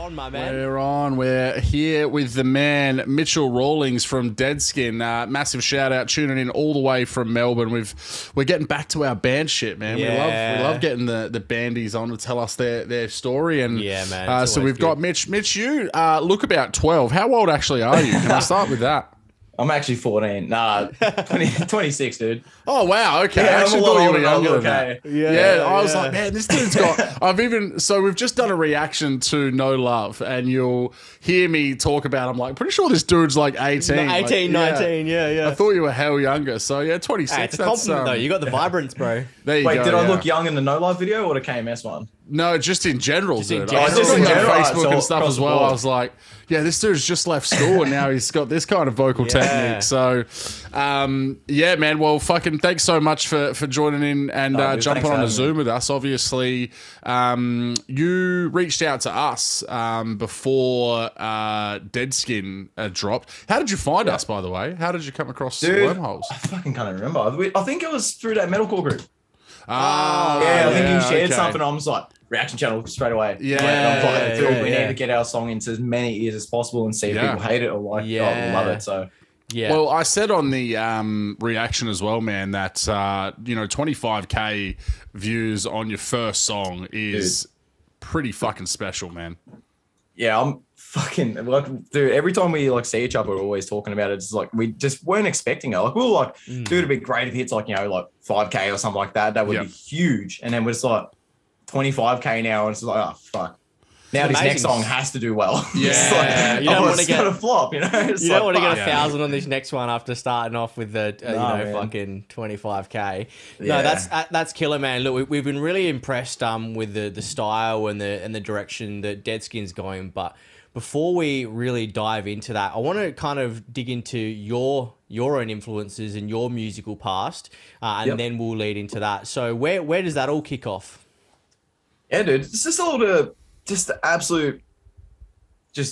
on, my man. We're on. We're here with the man, Mitchell Rawlings from Deadskin. Massive shout out, tuning in all the way from Melbourne. We're getting back to our band shit, man. Yeah. We love getting the bandies on to tell us their story. And yeah, man. so we've got Mitch. Mitch, you look about 12. How old actually are you? Can I start with that? I'm actually 14. Nah, 26, dude. Oh, wow. Okay. Yeah, I actually thought you were younger than that. Yeah, I was like, man, this dude's got... So we've just done a reaction to No Love, and you'll hear me talk about, I'm like, pretty sure this dude's like 18. 18, 19, yeah. I thought you were hell younger. So, yeah, 26. Hey, it's a compliment, though. You got the vibrance, bro. There you Wait, go. did I look young in the No Live video or the KMS one? No, just in general, dude. general. I Just saw in you on general. Facebook So and stuff across as the well. board. I was like, yeah, this dude's just left school and now he's got this kind of vocal technique. So, yeah, man. Well, fucking thanks so much for joining in and dude, jumping thanks on for a having Zoom me. with us. Obviously, you reached out to us before Deadskin dropped. How did you find us, by the way? How did you come across Wormholes? I fucking can't remember. I think it was through that metalcore group. Ah, Yeah, I think you shared okay. something. I was like, reaction channel straight away. Yeah, I'm like, dude, we yeah. need to get our song into as many ears as possible and see if Yeah. people hate it or like, Yeah. love it. So Yeah. Well, I said on the reaction as well, man, that 25K views on your first song is pretty fucking special, man. yeah, I'm fucking like, dude. Every time we like see each other, we're always talking about it. It's like we just weren't expecting it. Like we were like, dude, it'd be great if it's like like 5K or something like that. That would be huge. And then we're just like 25K now, and it's like, oh fuck. Now this amazing. next song has to do well. Yeah. It's like, You don't wanna it's get- gonna flop. It's you don't want to fuck. get 1,000 on this next one after starting off with the man. fucking 25K. No, Yeah. that's killer, man. Look, we've been really impressed with the style and the direction that Deadskin's going. But before we really dive into that, I want to kind of dig into your own influences and your musical past, and then we'll lead into that. So where does that all kick off? Yeah, dude. It's just just the absolute, I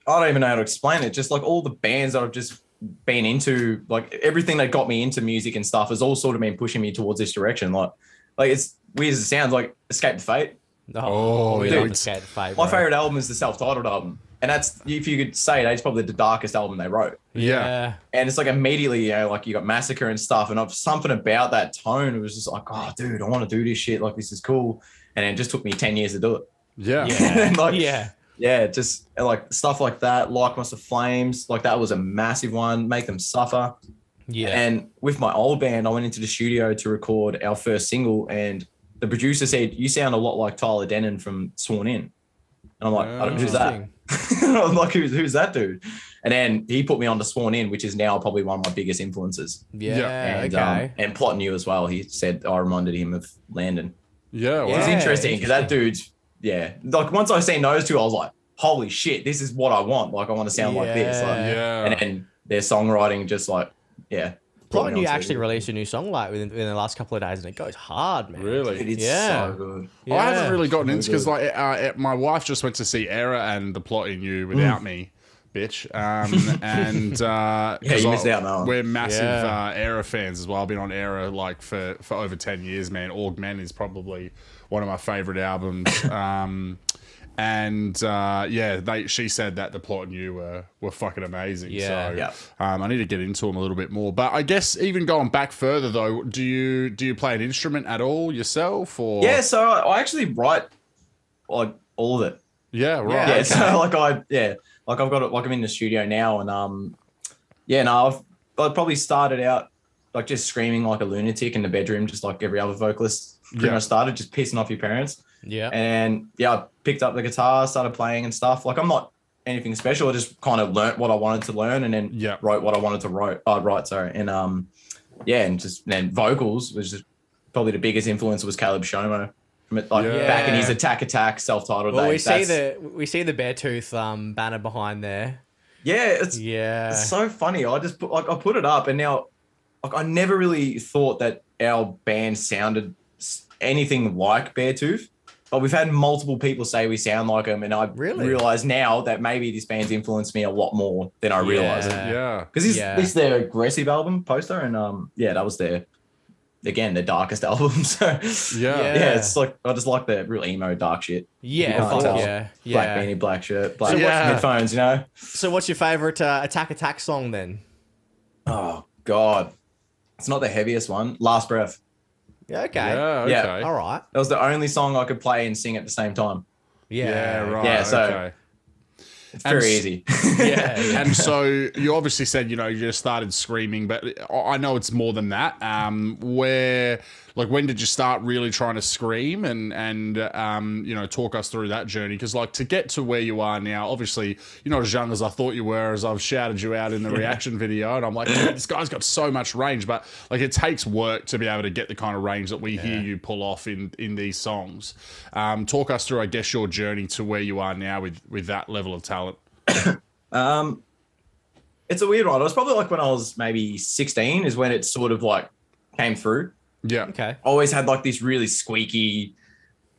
don't even know how to explain it. Just like all the bands that I've just been into, like everything that got me into music and stuff has all sort of been pushing me towards this direction. Like it's weird as it sounds, like Escape the Fate. Oh, we yeah. love Escape the Fate, My bro. favorite album is the self-titled album. And that's, if you could say it, it's probably the darkest album they wrote. Yeah. And it's like immediately, like you got Massacre and stuff. And something about that tone, it was just like, oh, dude, I want to do this shit. Like, this is cool. And it just took me 10 years to do it. Yeah. And like, Yeah. just like stuff like that, Like Must Have Flames, like that was a massive one. Make Them Suffer. Yeah. And with my old band, I went into the studio to record our first single, and the producer said, "You sound a lot like Tyler Denon from Sworn In." And I'm like, I don't know who's that. I'm like, who's that dude? And then he put me on to Sworn In, which is now probably one of my biggest influences. Yeah. And, Okay. and Plotting You as well. He said I reminded him of Landon. Yeah. It's Wow. interesting because that dude's, like once I seen those two, I was like, holy shit, this is what I want. Like I want to sound like this. Like, Yeah. And then their songwriting just like, Plotting You actually released a new song like within the last couple of days, and it goes hard, man. Really? It's Yeah. so good. I haven't really gotten So into because good. like my wife just went to see Era and The Plot in You without me, bitch. And you missed out on that one. We're massive Yeah. Era fans as well. I've been on Era like for over 10 years, man. Org Men is probably one of my favorite albums. She said that The Plot and You were fucking amazing. Yeah. So Yeah. I need to get into them a little bit more. But I guess even going back further though, do you play an instrument at all yourself or? Yeah, so I actually write like all of it. Yeah, right. Yeah, okay. so like I've got it, like I'm in the studio now, and I probably started out like just screaming like a lunatic in the bedroom, just like every other vocalist pretty much started, just pissing off your parents. Yeah. And I picked up the guitar, started playing and stuff. Like I'm not anything special. I just kind of learnt what I wanted to learn, and then wrote what I wanted to write. And and then vocals was just probably the biggest influence was Caleb Shomo. Back in his Attack self-titled Well, days. we see the Beartooth banner behind there. Yeah, Yeah. it's so funny. I just put I put it up, and now I never really thought that our band sounded anything like Beartooth, but we've had multiple people say we sound like them, and I realize now that maybe this band's influenced me a lot more than I realized. Yeah. Because this is their aggressive album poster, and that was their again, the darkest album. So Yeah. it's like I just like the real emo dark shit. Yeah, You can't fuck tell. yeah. Black beanie, black shirt, black Yeah. headphones. You know. So what's your favorite Attack song then? Oh God, it's not the heaviest one. Last Breath. Yeah, okay. Yeah, Yeah. okay. All right. That was the only song I could play and sing at the same time. Yeah. Right. Yeah, so- okay. It's And very s- easy. Yeah. And so you obviously said, you know, you just started screaming, but I know it's more than that. When did you start really trying to scream and you know, talk us through that journey? Because like to get to where you are now, obviously you're not as young as I thought you were, as I've shouted you out in the reaction video, and I'm like, dude, this guy's got so much range, but like it takes work to be able to get the kind of range that we hear you pull off in these songs. Talk us through, I guess, your journey to where you are now with that level of talent. It's a weird one. It was probably like when I was maybe 16 is when it sort of like came through. Yeah. Okay. Always had like this really squeaky,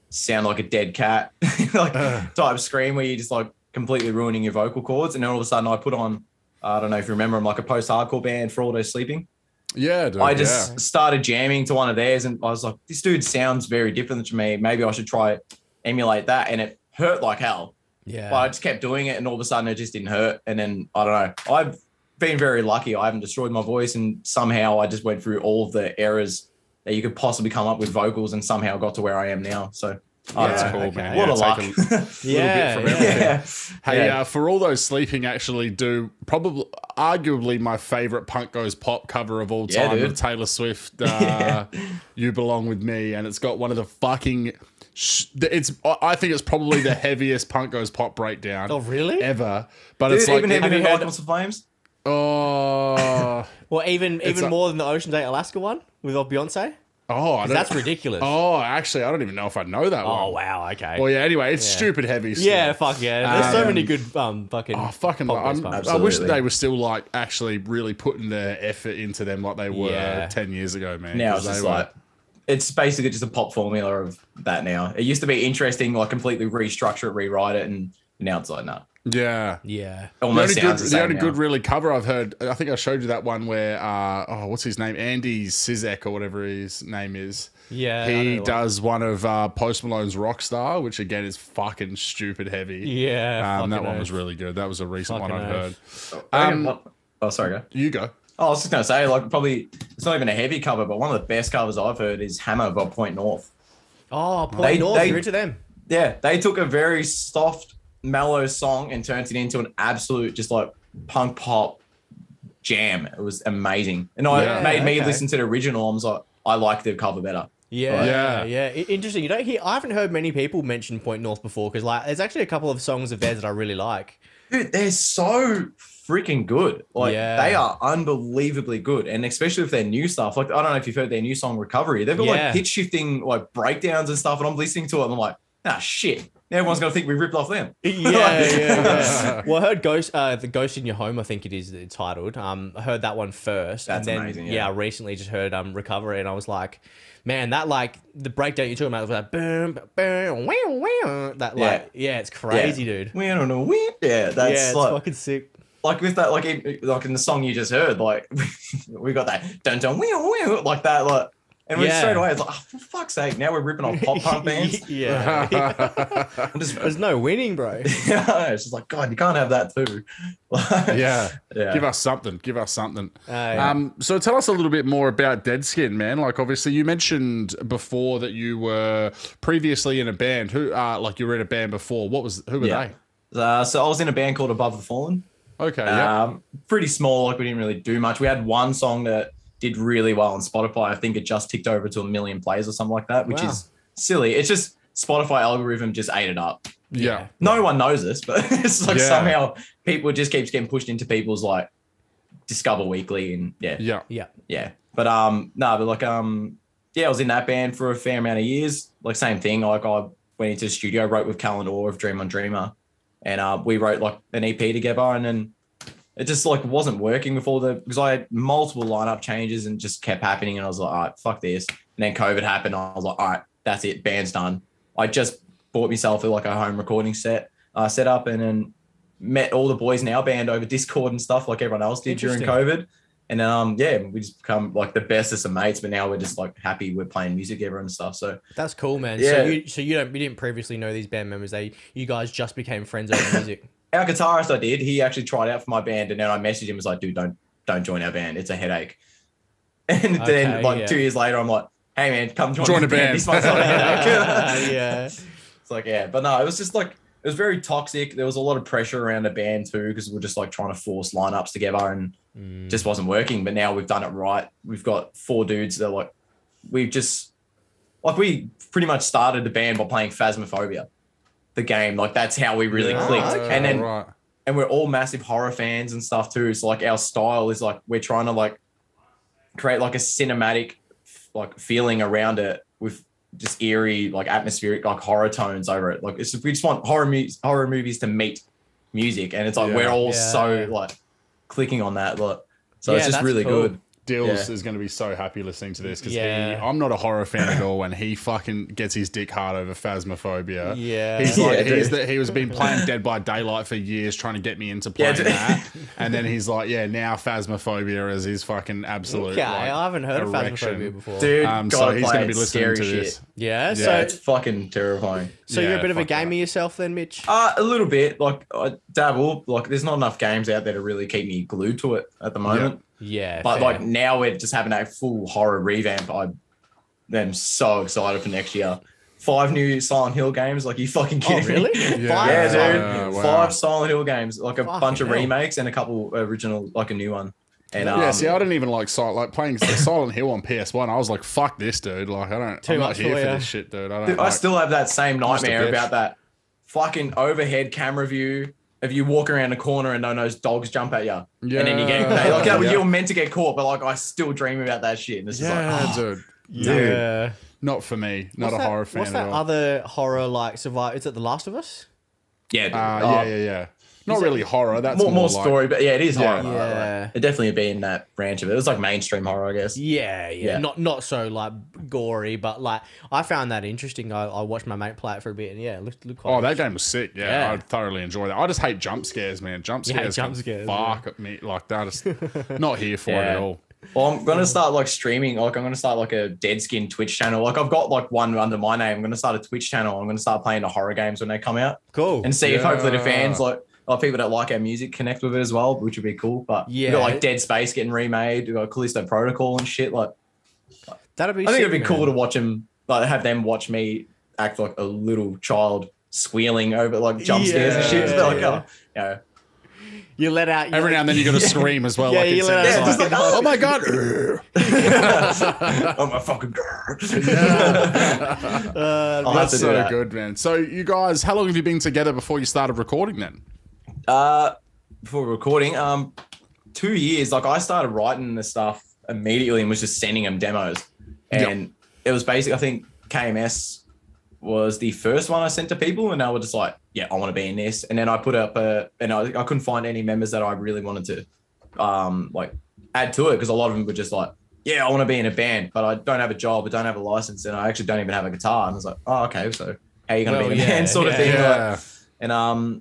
sound like a dead cat, like type scream where you're just like completely ruining your vocal cords. And then all of a sudden I put on, I don't know if you remember, I'm like a post-hardcore band for all those sleeping. Yeah, dude, I just started jamming to one of theirs and I was like, this dude sounds very different to me. Maybe I should try emulate that. And it hurt like hell. Yeah. But I just kept doing it and all of a sudden it just didn't hurt. And then, I don't know, I've been very lucky. I haven't destroyed my voice and somehow I just went through all of the errors that you could possibly come up with vocals and somehow got to where I am now. So That's Yeah, cool, okay. man. what Yeah, a luck. take a little Yeah, bit from everything. yeah. Hey, Yeah. for all those sleeping, actually do probably arguably my favorite Punk Goes Pop cover of all Yeah, time dude. of Taylor Swift. You Belong With Me, and it's got one of the fucking. I think it's probably the heaviest Punk Goes Pop breakdown. Oh, really? Ever, but Dude, it's like even heavier you than heard- Icons of Flames. oh Well, even a- more than the Ocean's 8 Alaska one with Beyonce? oh I don't, That's ridiculous. oh actually I don't even know if I know that Oh, one. wow. Okay. Well, yeah. Anyway, it's stupid heavy. Still. Yeah, fuck yeah. There's so many good fucking. Oh, fucking! pop goes pop. I wish Absolutely. they were still like actually really putting the effort into them like they were Yeah. 10 years ago, man. Now 'Cause it's just they were- like, it's basically just a pop formula of that now. It used to be interesting, like completely restructure it, rewrite it, and now it's like, no. yeah. Yeah. Almost sounds the The same only now. good really cover I've heard, I think I showed you that one where, what's his name? Andy Sizek or whatever his name is. Yeah. I He know does one of Post Malone's Rockstar, which again is fucking stupid heavy. Yeah. that fucking one was oath. really good. That was a recent one Fucking I've heard. oath. Oh, sorry, go. You go. Oh, I was just gonna say, like, probably it's not even a heavy cover, but one of the best covers I've heard is Hammer by Point North. Oh, Point They- North. they- You're into them. Yeah, they took a very soft, mellow song and turned it into an absolute, just like punk pop jam. It was amazing, and Yeah, it made me okay. listen to the original. I was like, I like the cover better. Yeah, Yeah. yeah. Interesting. You don't hear. I haven't heard many people mention Point North before because, like, there's actually a couple of songs of theirs that I really like. Dude, they're so freaking good. Like, Yeah. they are unbelievably good, and especially with their new stuff. Like, I don't know if you've heard their new song "Recovery." They've got Yeah. like pitch shifting, like breakdowns and stuff, and I'm listening to it, and I'm like, ah, shit. Now everyone's gonna think we ripped off them. Yeah. Well, I heard the Ghost in Your Home. I think it is titled. I heard that one first. That's and then, amazing, yeah. I recently just heard Recovery, and I was like, man, that like the breakdown you're talking about was like boom, boom, wow, wow. That like, yeah, it's crazy, dude. We don't know. Yeah, that's Yeah, it's like, fucking sick. like with that, like in the song you just heard, like we got that dun dun wheel like that, like, and we Yeah. straight away it's like, oh, for fuck's sake, now we're ripping off pop punk bands. Yeah. I'm just, There's no winning, bro. yeah, it's just like, God, you can't have that too. Yeah. Yeah. Give us something. Give us something. Yeah. So tell us a little bit more about Deadskin, man. Like, obviously, you mentioned before that you were previously in a band. Who, like, you were in a band before. Who were Yeah. they? So I was in a band called Above the Fallen. Okay. Yeah. Pretty small, like we didn't really do much. We had one song that did really well on Spotify. I think it just ticked over to 1 million plays or something like that, which Wow. is silly. It's just Spotify algorithm just ate it up. Yeah. No one knows this, but it's like Yeah. somehow people just keeps getting pushed into people's like Discover Weekly and Yeah. Yeah. But I was in that band for a fair amount of years. Like same thing. Like I went into the studio, wrote with Calendar of Dream on Dreamer, and we wrote like an EP together, and then it just like wasn't working with all because I had multiple lineup changes and just kept happening, and I was like, all right, fuck this. And then COVID happened. I was like, all right, that's it, band's done. I just bought myself like a home recording set up, and then met all the boys in our band over Discord and stuff like everyone else did during Interesting. COVID. And then yeah, we just become like the bestest of mates. But now we're just like happy we're playing music together and stuff. So That's cool, man. Yeah. So you didn't previously know these band members. You guys just became friends over music. our guitarist, I did. He actually tried out for my band, and then I messaged him, was like, dude, don't join our band. It's a headache. And then like 2 years later, I'm like, hey man, come join the band. This one's not a headache. Yeah. It's like, yeah, but no, it was just like, it was very toxic. There was a lot of pressure around the band too, because we're just like trying to force lineups together and just wasn't working. But now we've done it right. We've got 4 dudes that like, we pretty much started the band by playing Phasmophobia, the game. Like that's how we really clicked. And then, and we're all massive horror fans and stuff too. So like our style is like, we're trying to like create like a cinematic like feeling around it with just eerie, like atmospheric, like horror tones over it. Like we just want horror movies to meet music, and it's like we're all so like clicking on that. Like, so it's just really good. Dills is going to be so happy listening to this because I'm not a horror fan at all, and he fucking gets his dick hard over Phasmophobia. He's like, he was been playing Dead by Daylight for years, trying to get me into playing that, and then he's like, now Phasmophobia is his fucking absolute. Okay, I haven't heard of Phasmophobia before, dude. So he's going to be listening to this. So it's fucking terrifying. So you're a bit of a gamer yourself, then, Mitch? A little bit. Like I dabble. Like there's not enough games out there to really keep me glued to it at the moment. Yeah, but like now we're just having a full horror revamp. I'm so excited for next year. 5 new Silent Hill games. Like, you fucking kidding really? me? Yeah, dude. 5 Silent Hill games. Like a bunch of remakes and a couple original, like a new one. And see, I didn't even like playing Silent Hill on PS1. I was like, fuck this, dude. Like, I'm not here for this shit, dude. I still have that same nightmare about that fucking overhead camera view. If you walk around a corner and those dogs jump at you, and then you get like you're meant to get caught, but like I still dream about that shit. And it's just like, dude, not for me. Not a horror fan. What's that other horror like? Survive? Is it The Last of Us? Yeah, Not really horror. That's more like, story, but yeah, it is horror. Yeah, it definitely be in that branch of it. It was like mainstream horror, I guess. Yeah. Not so like gory, but like I found that interesting. I watched my mate play it for a bit, and it looked quite. That game was sick. Yeah, I thoroughly enjoy that. I just hate jump scares, man. Jump scares. Fuck at me like that. Is not here for it at all. Well, I'm gonna start like streaming. Like I'm gonna start like a Deadskin Twitch channel. Like I've got like one under my name. I'm gonna start a Twitch channel. I'm gonna start playing the horror games when they come out. Cool. And see if hopefully the fans like people that like our music connect with it as well, which would be cool. But we've got like Dead Space getting remade. We've got Callisto Protocol and shit. Like that'd be. I think it'd be cool to watch them, like have them watch me act like a little child squealing over like jump scares and shit. Like, you let out every now and then you got to scream as well. You let out. Just like, oh my god! Oh my fucking god! That's so good, man. So you guys, how long have you been together before you started recording then? Before recording, 2 years. Like I started writing the stuff immediately and was just sending them demos, and it was basically, I think KMS was the first one I sent to people, and they were just like, yeah, I want to be in this. And then I put up and I couldn't find any members that I really wanted to like add to it, because a lot of them were just like, yeah, I want to be in a band, but I don't have a job, I don't have a license, and I actually don't even have a guitar. And I was like, oh, okay, so how are you going to be in a band sort of thing? Yeah. Like,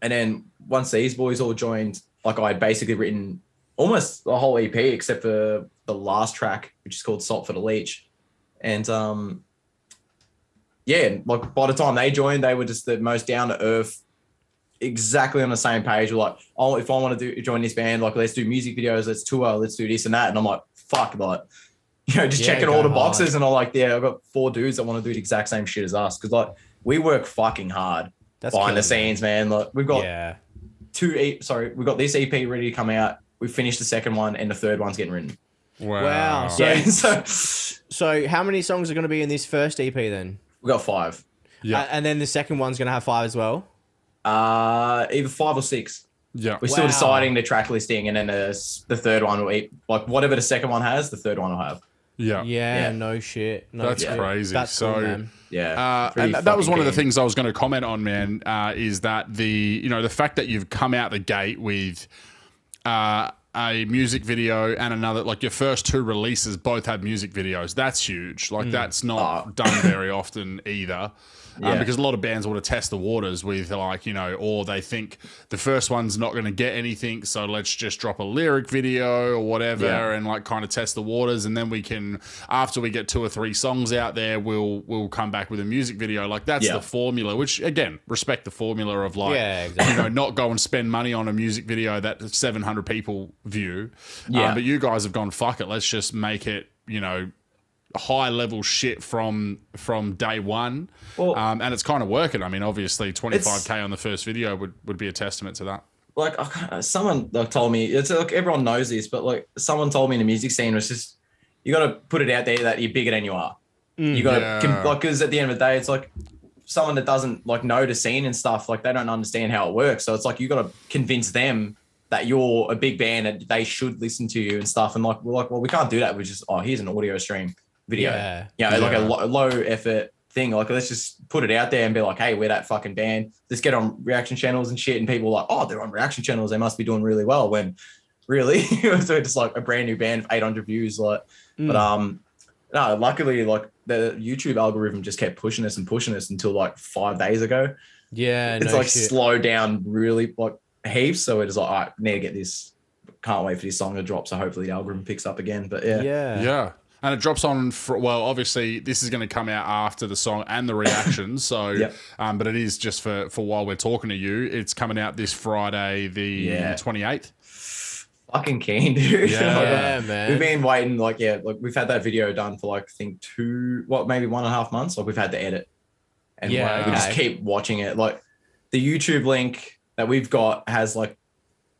and then once these boys all joined, like I had basically written almost the whole EP except for the last track, which is called Salt for the Leech. And like by the time they joined, they were just the most down to earth, exactly on the same page. We're like, oh, if I want to join this band, like let's do music videos, let's tour, let's do this and that. And I'm like, fuck, like, just checking all the boxes. And I'm like, I've got 4 dudes that want to do the exact same shit as us, because like we work fucking hard behind the scenes, man. Like we've got we've got this EP ready to come out. We finished the second one, and the third one's getting written. Wow. So how many songs are going to be in this first EP then? We got 5. Yeah. And then the second one's going to have 5 as well? Either 5 or 6. Yeah. We're still deciding the track listing, and then the third one will like whatever the second one has, the third one will have. Yeah. No shit. That's crazy. That's so cool, man. Yeah. And that was one of the things I was going to comment on, man, is that the fact that you've come out the gate with a music video and another, like your first 2 releases both had music videos. That's huge. Like that's not done very often either. Because a lot of bands want to test the waters with like, you know, or they think the first one's not going to get anything, so let's just drop a lyric video or whatever and like kind of test the waters, and then we can, after we get 2 or 3 songs out there, we'll come back with a music video. Like that's the formula, which again, respect the formula of like, you know, not go and spend money on a music video that 700 people view. But you guys have gone, fuck it, let's just make it, you know, high level shit from day one. Well, and it's kind of working. I mean, obviously 25K on the first video would be a testament to that. Like someone told me, it's like everyone knows this, but like someone told me in the music scene was just, you got to put it out there that you're bigger than you are. You got to, like, because at the end of the day, it's like someone that doesn't like know the scene and stuff, like they don't understand how it works. So it's like, you got to convince them that you're a big band and they should listen to you and stuff. And like, we're like, well, we can't do that. We're just, here's an audio stream video. Like a low effort thing. Like, let's just put it out there and be like, hey, we're that fucking band. Let's get on reaction channels and shit. And people are like, oh, they're on reaction channels, they must be doing really well. When really, so it's like a brand new band, 800 views. Like, but no, luckily, like the YouTube algorithm just kept pushing us until like 5 days ago. It's like slowed down really like heaps. So it's like, all right, need to get this. Can't wait for this song to drop. So hopefully the algorithm picks up again. But yeah. And it drops on for, well, obviously this is going to come out after the song and the reactions. So, but it is just for while we're talking to you. It's coming out this Friday, the 28th. Fucking keen, dude. Yeah, man. We've been waiting, like we've had that video done for like, I think maybe 1.5 months. Like we've had to edit, and we just keep watching it. Like the YouTube link that we've got has like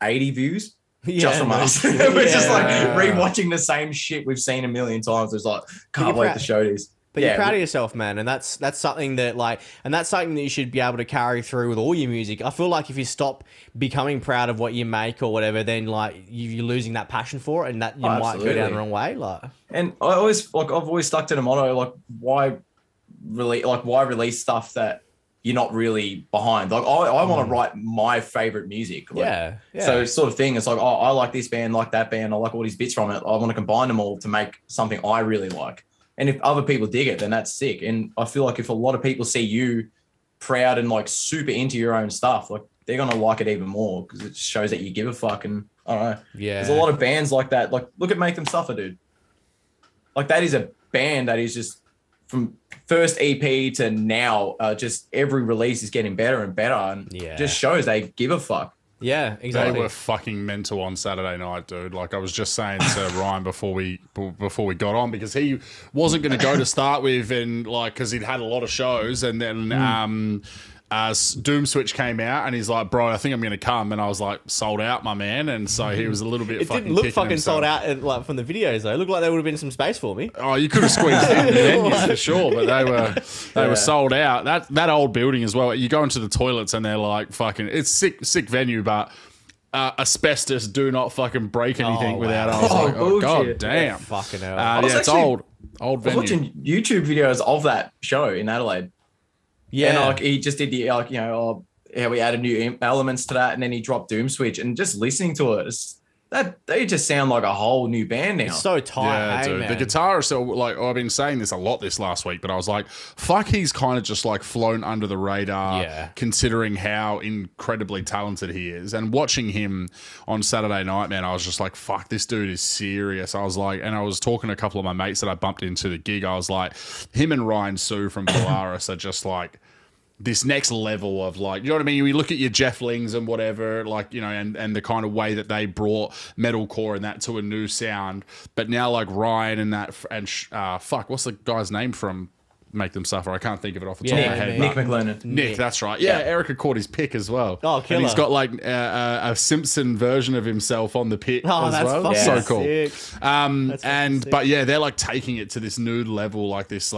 80 views. Just from us. We're just like rewatching the same shit we've seen a million times. It's like, can't wait to show these. But you're proud of yourself, man, and that's something that that's something that you should be able to carry through with all your music. I feel like if you stop becoming proud of what you make or whatever, then like you're losing that passion for it, and that you might go down the wrong way. Like, and I've always stuck to the motto, like why release stuff that you're not really behind. Like I want to write my favorite music. Like, so sort of thing. It's like, I like this band, like that band. I like all these bits from it. I want to combine them all to make something I really like. And if other people dig it, then that's sick. And I feel like if a lot of people see you proud and like super into your own stuff, like they're going to like it even more because it shows that you give a fuck. And I don't know. There's a lot of bands like that. Like look at Make Them Suffer, dude. Like that is a band that is just from first EP to now, just every release is getting better and better, and just shows they give a fuck. Yeah, exactly. They were fucking mental on Saturday night, dude. Like I was just saying to Ryan before we got on, because he wasn't going to go to start with, and like because he'd had a lot of shows, and then Doom Switch came out, and he's like, "Bro, I think I'm going to come," and I was like, "Sold out, my man." And so he was a little bit. It didn't look fucking sold out like from the videos though. It looked like there would have been some space for me. Oh, you could have squeezed in the venues for sure, but they were sold out. That old building as well. You go into the toilets and they're like fucking. It's sick venue, but. Asbestos, do not fucking break anything without. I was like, oh god damn, fucking hell. It's old venue. I was watching YouTube videos of that show in Adelaide. Yeah, and like he just did the like how we added new elements to that, and then he dropped Doom Switch, and just listening to it, they just sound like a whole new band now. It's so tight, dude. Man. The guitarist, so like I've been saying this a lot this last week, but I was like, fuck, he's kind of just like flown under the radar, considering how incredibly talented he is. And watching him on Saturday night, man, I was just like, fuck, this dude is serious. I was like, and I was talking to a couple of my mates that I bumped into the gig. I was like, him and Ryan Sue from Polaris are just like. This next level of like, you know what I mean? You look at your Jeff Lings and whatever, like, you know, and the kind of way that they brought metalcore and that to a new sound. But now like Ryan and that, and fuck, what's the guy's name from Make Them Suffer? I can't think of it off the top of my head. Nick McLennan. Nick, that's right. Yeah, Erica caught his pick as well. Oh, killer. And he's got like a Simpson version of himself on the pit as well. So cool. Sick. But yeah, they're like taking it to this new level, like this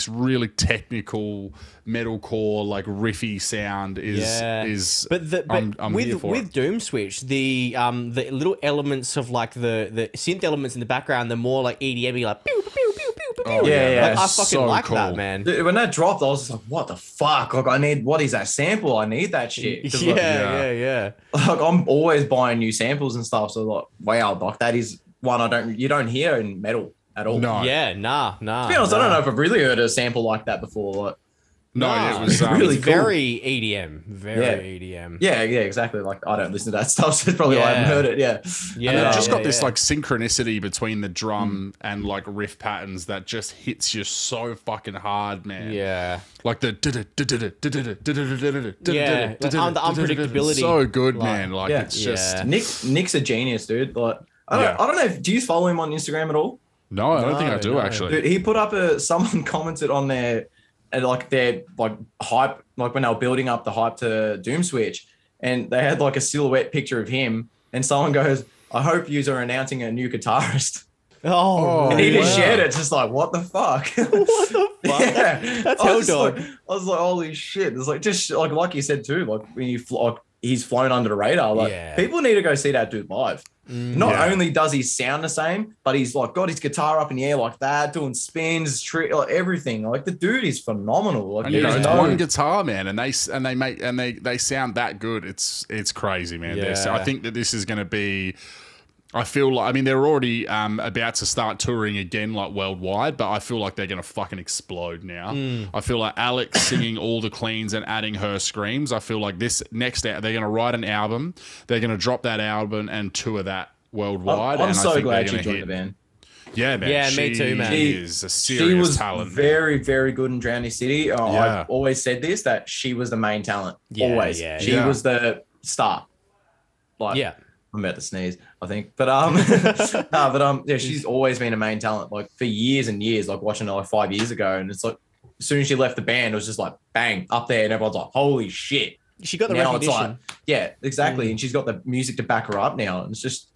really technical metalcore, like riffy sound is. But I'm here for with Doom Switch, the little elements of like the synth elements in the background, the more like EDM, like pew pew pew pew pew. Oh, yeah. Like, I fucking like that, man. Dude, when that dropped, I was just like, what the fuck? Like, what is that sample? I need that shit. Yeah. Like, I'm always buying new samples and stuff. So, like, wow, like, that is one you don't hear in metal at all. No. Yeah, nah. To be honest, I don't know if I've really heard a sample like that before. Like, No, No, it was really it's cool. very EDM. Very EDM. Yeah, exactly. Like I don't listen to that stuff, so it's probably why I haven't heard it. Yeah, Yeah. And it just got yeah, this yeah. like synchronicity between the drum and like riff patterns that just hits you so fucking hard, man. Yeah. Like the Yeah, the unpredictability. So good, Like, man. Like yeah. it's just Yeah. Nick's a genius, dude. Like Yeah. I don't know. Do you follow him on Instagram at all? no, I don't think I do No. actually. Dude, he put up someone commented on their hype, like when they were building up the hype to Doom Switch, and they had like a silhouette picture of him, and someone goes, "I hope you are announcing a new guitarist." Oh, And he just wow. shared it. It's just like, what the fuck? What the fuck? Yeah, That's I hell was dog. like, I was like, holy shit! It's like just like you said too. Like when he's flown under the radar. Like Yeah. people need to go see that dude live. Not Yeah. only does he sound the same, but he's like got his guitar up in the air like that, doing spins, like everything. Like the dude is phenomenal. Like And, you know, there's it's no- one guitar, man, and they sound that good. It's crazy, man. Yeah. I think that this is going to be. I feel like, I mean, they're already about to start touring again, like worldwide, but I feel like they're going to fucking explode now. I feel like Alex singing all the cleans and adding her screams. I feel like this next, they're going to write an album. They're going to drop that album and tour that worldwide. I'm and I so think glad they're she gonna joined hit. the band. Yeah, man. Yeah, me too, man. She is a She serious was talent. man. very, very good in Drowning City. Yeah. I've always said this, that she was the main talent. Yeah, always. yeah, She yeah. was the star. Like, Yeah. I'm about to sneeze, I think. But yeah, she's always been a main talent, like for years and years, like watching her like 5 years ago. And it's like as soon as she left the band, it was just like bang, up there, and everyone's like, holy shit. She got the Now it's recognition. like, yeah, exactly. And she's got the music to back her up now. And it's just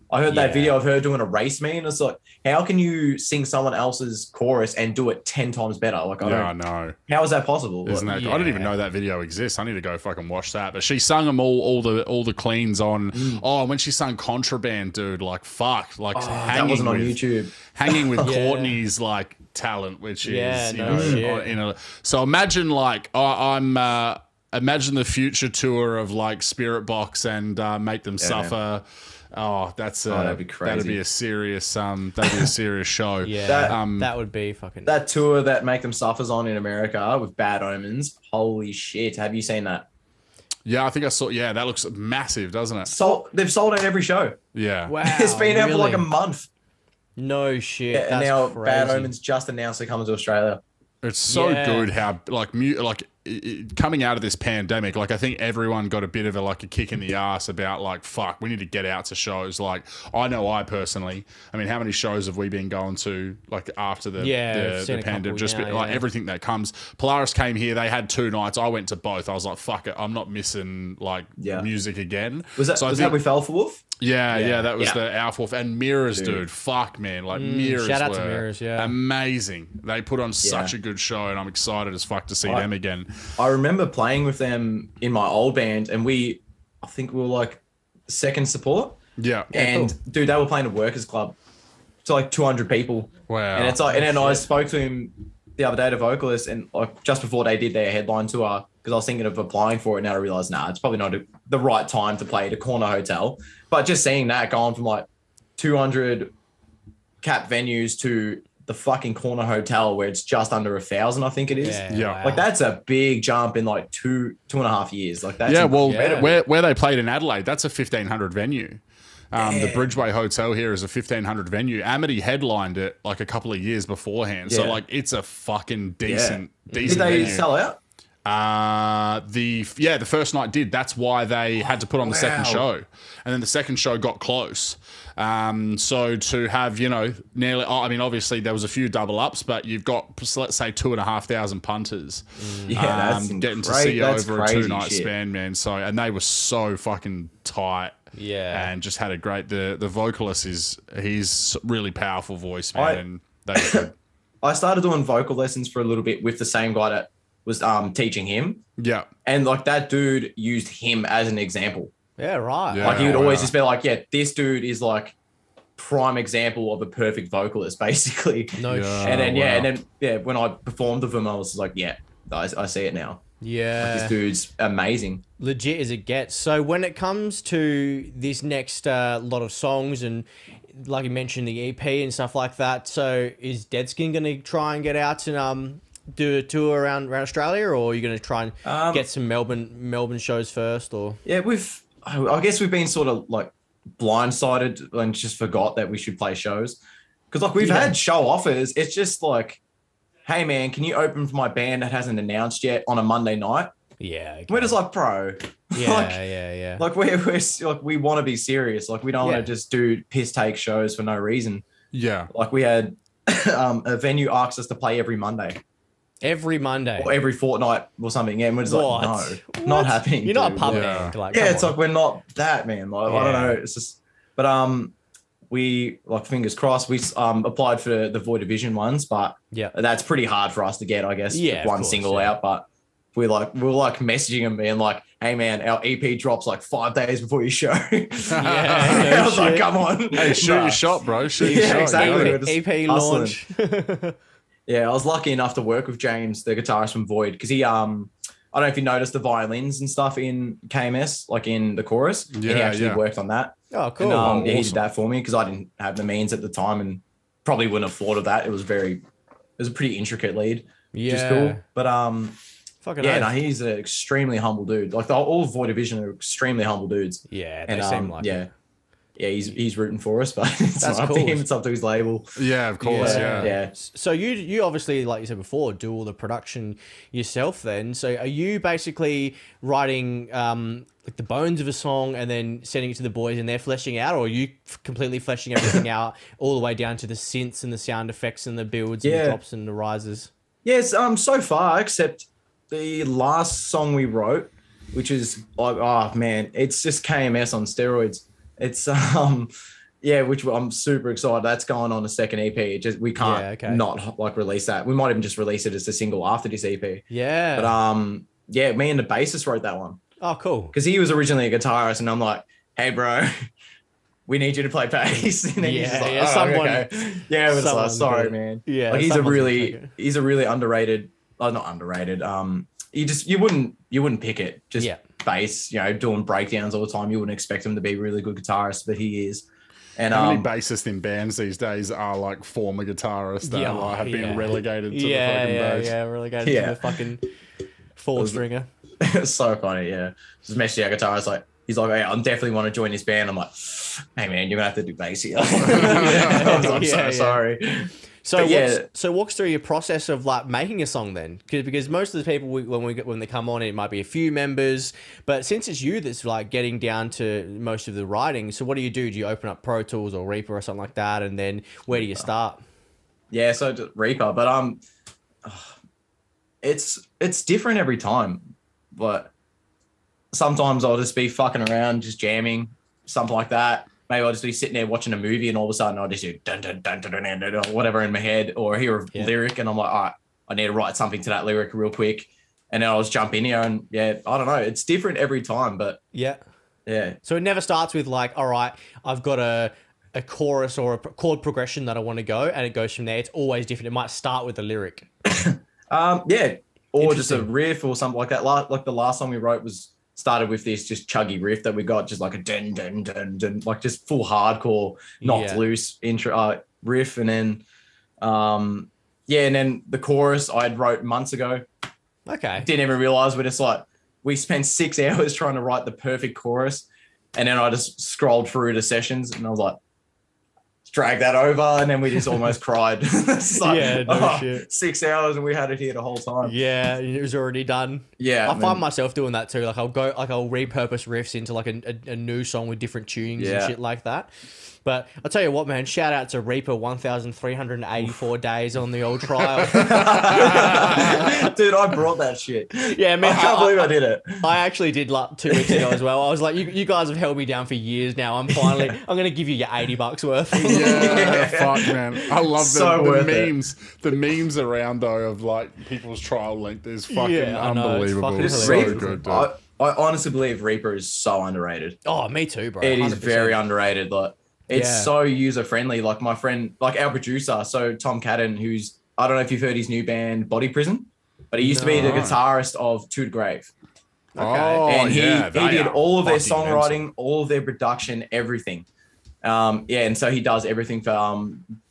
I heard that Yeah. video of her doing a race me, and it's like, how can you sing someone else's chorus and do it 10 times better? Like, I Yeah, I don't, know. how is that possible? Isn't Like, that? I didn't even Yeah. know that video exists. I need to go fucking watch that. But she sung them all the cleans on. Oh, when she sung Contraband, dude, like fuck, like that wasn't on YouTube. hanging with Yeah. Courtney's like talent, which Yeah, is you no know, shit. in a. So imagine like imagine the future tour of like Spirit Box and Make Them Suffer. Oh, that'd be crazy. That'd be a serious show. Yeah, That- that would be fucking. That tour that Make Them Suffers on in America with Bad Omens, holy shit. Have you seen that? Yeah, I think I saw. Yeah, that looks massive, doesn't it? They've sold out every show. Yeah. Wow, It's been out for like a really? month. No shit. Yeah, and That's now crazy. Bad Omens just announced they're coming to Australia. It's so Yeah. good how coming out of this pandemic, like I think everyone got a bit of a kick in the ass about like, fuck, we need to get out to shows. Like I know I personally, I mean, how many shows have we been going to like after the Yeah, I've seen the a couple pandemic? Just now, like yeah. everything that comes. Polaris came here, they had 2 nights. I went to both. I was like, fuck it, I'm not missing like Yeah. music again. Was that So I was think- that with Alpha Wolf? Yeah, that was Yeah. the Alpha and Mirrors, dude. Fuck, man, like Mirrors. shout out to were Mirrors, yeah. amazing. They put on such a good show, and I'm excited as fuck to see them again. I remember playing with them in my old band, and I think we were like second support. Yeah, And dude, they were playing a workers club to like 200 people. Wow. And it's like, and then I spoke to him the other day, the vocalist, and like just before they did their headline tour, because I was thinking of applying for it. Now I realized, it's probably not the right time to play at a corner hotel. But just seeing that going from like 200 cap venues to the fucking corner hotel where it's just under 1,000, I think it is. Yeah. wow. Like that's a big jump in like two and a half years. Like that's well, incredible. where they played in Adelaide, that's a 1,500 venue. The Bridgeway Hotel here is a 1,500 venue. Amity headlined it like a couple of years beforehand, so Yeah. like it's a fucking decent Did they venue. sell out? The first night did. That's why they had to put on the second show, and then the second show got close. So to have nearly, I mean, obviously there was a few double ups, but you've got let's say 2,500 punters. Yeah, that's getting to crazy. see That's over a crazy 2-night shit. span, man. So and they were so fucking tight. Yeah. And just had a great. The vocalist he's really powerful voice, man. I- And they were good. I started doing vocal lessons for a little bit with the same guy that was teaching him. Yeah. And like that dude used him as an example. Yeah, right. Yeah. Like he would wow. always just be like, yeah, this dude is like prime example of a perfect vocalist, basically. No Yeah. shit. And wow. then when I performed with him, I was like, yeah, I see it now. Yeah. This dude's amazing. Legit as it gets. So when it comes to this next lot of songs and like you mentioned the EP and stuff like that, so is Deadskin going to try and get out and do a tour around Australia, or are you going to try and get some Melbourne shows first? Or yeah, I guess we've been sort of like blindsided and just forgot that we should play shows, because like we've had show offers. It's just like, hey man, can you open for my band that hasn't announced yet on a Monday night? Yeah, okay. We're just like, bro. Yeah, like, yeah. Like we're like, we want to be serious. Like we don't want to just do piss take shows for no reason. Yeah. Like we had a venue asked us to play every Monday. Every Monday. Or every fortnight or something. Yeah, and we're just like, no, not happening. You're not a dude. pub band. Like, yeah, it's like we're not that, man. Like I don't know. It's just, but we, like, fingers crossed, we applied for the Void Division ones, but that's pretty hard for us to get, I guess. Yeah, one single out, but we were messaging them being like, hey man, our EP drops like 5 days before your show. I was like, come on. Hey, shoot your shot, bro. Shoot your shot. Exactly. EP launch. Yeah, I was lucky enough to work with James, the guitarist from Void, because he, I don't know if you noticed the violins and stuff in KMS, like in the chorus. Yeah, he actually worked on that. Oh, cool. And, awesome. He did that for me because I didn't have the means at the time and probably wouldn't have thought of that. It was a pretty intricate lead, which is cool. But he's an extremely humble dude. Like all of Void Division are extremely humble dudes. Yeah, they seem like it. Yeah, he's rooting for us, but it's not up to him. It's up to his label. Yeah, of course. Yeah. So you obviously, like you said before, do all the production yourself. Then, so are you basically writing like the bones of a song and then sending it to the boys and they're fleshing out, or are you completely fleshing everything out all the way down to the synths and the sound effects and the builds and the drops and the rises? Yes, so far, except the last song we wrote, which is like, oh man, it's just KMS on steroids. It's which I'm super excited. That's going on a second EP. We can't not like release that. We might even just release it as a single after this EP. Yeah. But me and the bassist wrote that one. Oh, cool. Because he was originally a guitarist, and I'm like, hey, bro, we need you to play bass. And then he's just like, okay. Yeah, it was like, sorry, man. Yeah, like he's a really underrated. Oh, not underrated. You wouldn't pick it. Just bass, doing breakdowns all the time. You wouldn't expect him to be a really good guitarist, but he is. And how many bassists in bands these days are like former guitarists that have been relegated to the fucking bass? Yeah, relegated to the fucking four stringer. It's so funny, Just messaging our guitarist he's like, hey, I definitely want to join this band. I'm like, hey man, you're gonna have to do bass here. I'm so sorry. So walk us through your process of like making a song then, because most of the people when they come on, it might be a few members, but since it's you that's like getting down to most of the writing, so what do? Do you open up Pro Tools or Reaper or something like that, and then where do you start? Yeah, so Reaper, but it's different every time. But sometimes I'll just be fucking around, just jamming, something like that. Maybe I'll just be sitting there watching a movie and all of a sudden I'll just do dun, dun, dun, dun, dun, dun, dun, or whatever in my head, or hear a lyric and I'm like, all right, I need to write something to that lyric real quick. And then I'll just jump in here and I don't know. It's different every time, but yeah. So it never starts with like, all right, I've got a chorus or a chord progression that I want to go, and it goes from there. It's always different. It might start with a lyric. Or just a riff or something like that. Like the last song we wrote started with this just chuggy riff that we got, just like a dun dun dun dun, like just full hardcore, knocked loose intro riff, and then and then the chorus I had wrote months ago. Okay. Didn't even realize, but it's like we spent 6 hours trying to write the perfect chorus, and then I just scrolled through the sessions and I was like, drag that over, and then we just almost cried. It's like, shit. 6 hours and we had it here the whole time. Yeah, it was already done. Yeah, I find myself doing that too. Like I'll repurpose riffs into like a new song with different tunings and shit like that. But I'll tell you what, man, shout out to Reaper 1,384 days on the old trial. Dude, I brought that shit. Yeah, man. I can't believe I did it. I actually did like 2 weeks ago as well. I was like, you guys have held me down for years now. I'm going to give you your $80 worth. Yeah, fuck, man. I love the memes. The memes around, though, of like people's trial length is fucking unbelievable. It's so good, dude. I honestly believe Reaper is so underrated. Oh, me too, bro. 100%. It is very underrated. Like, it's so user friendly. Like my friend, like our producer, so Tom Cadden, who's, I don't know if you've heard his new band Body Prison, but he used to be the guitarist of To the Grave. Okay. And he did all of their songwriting, all of their production, everything. And so he does everything for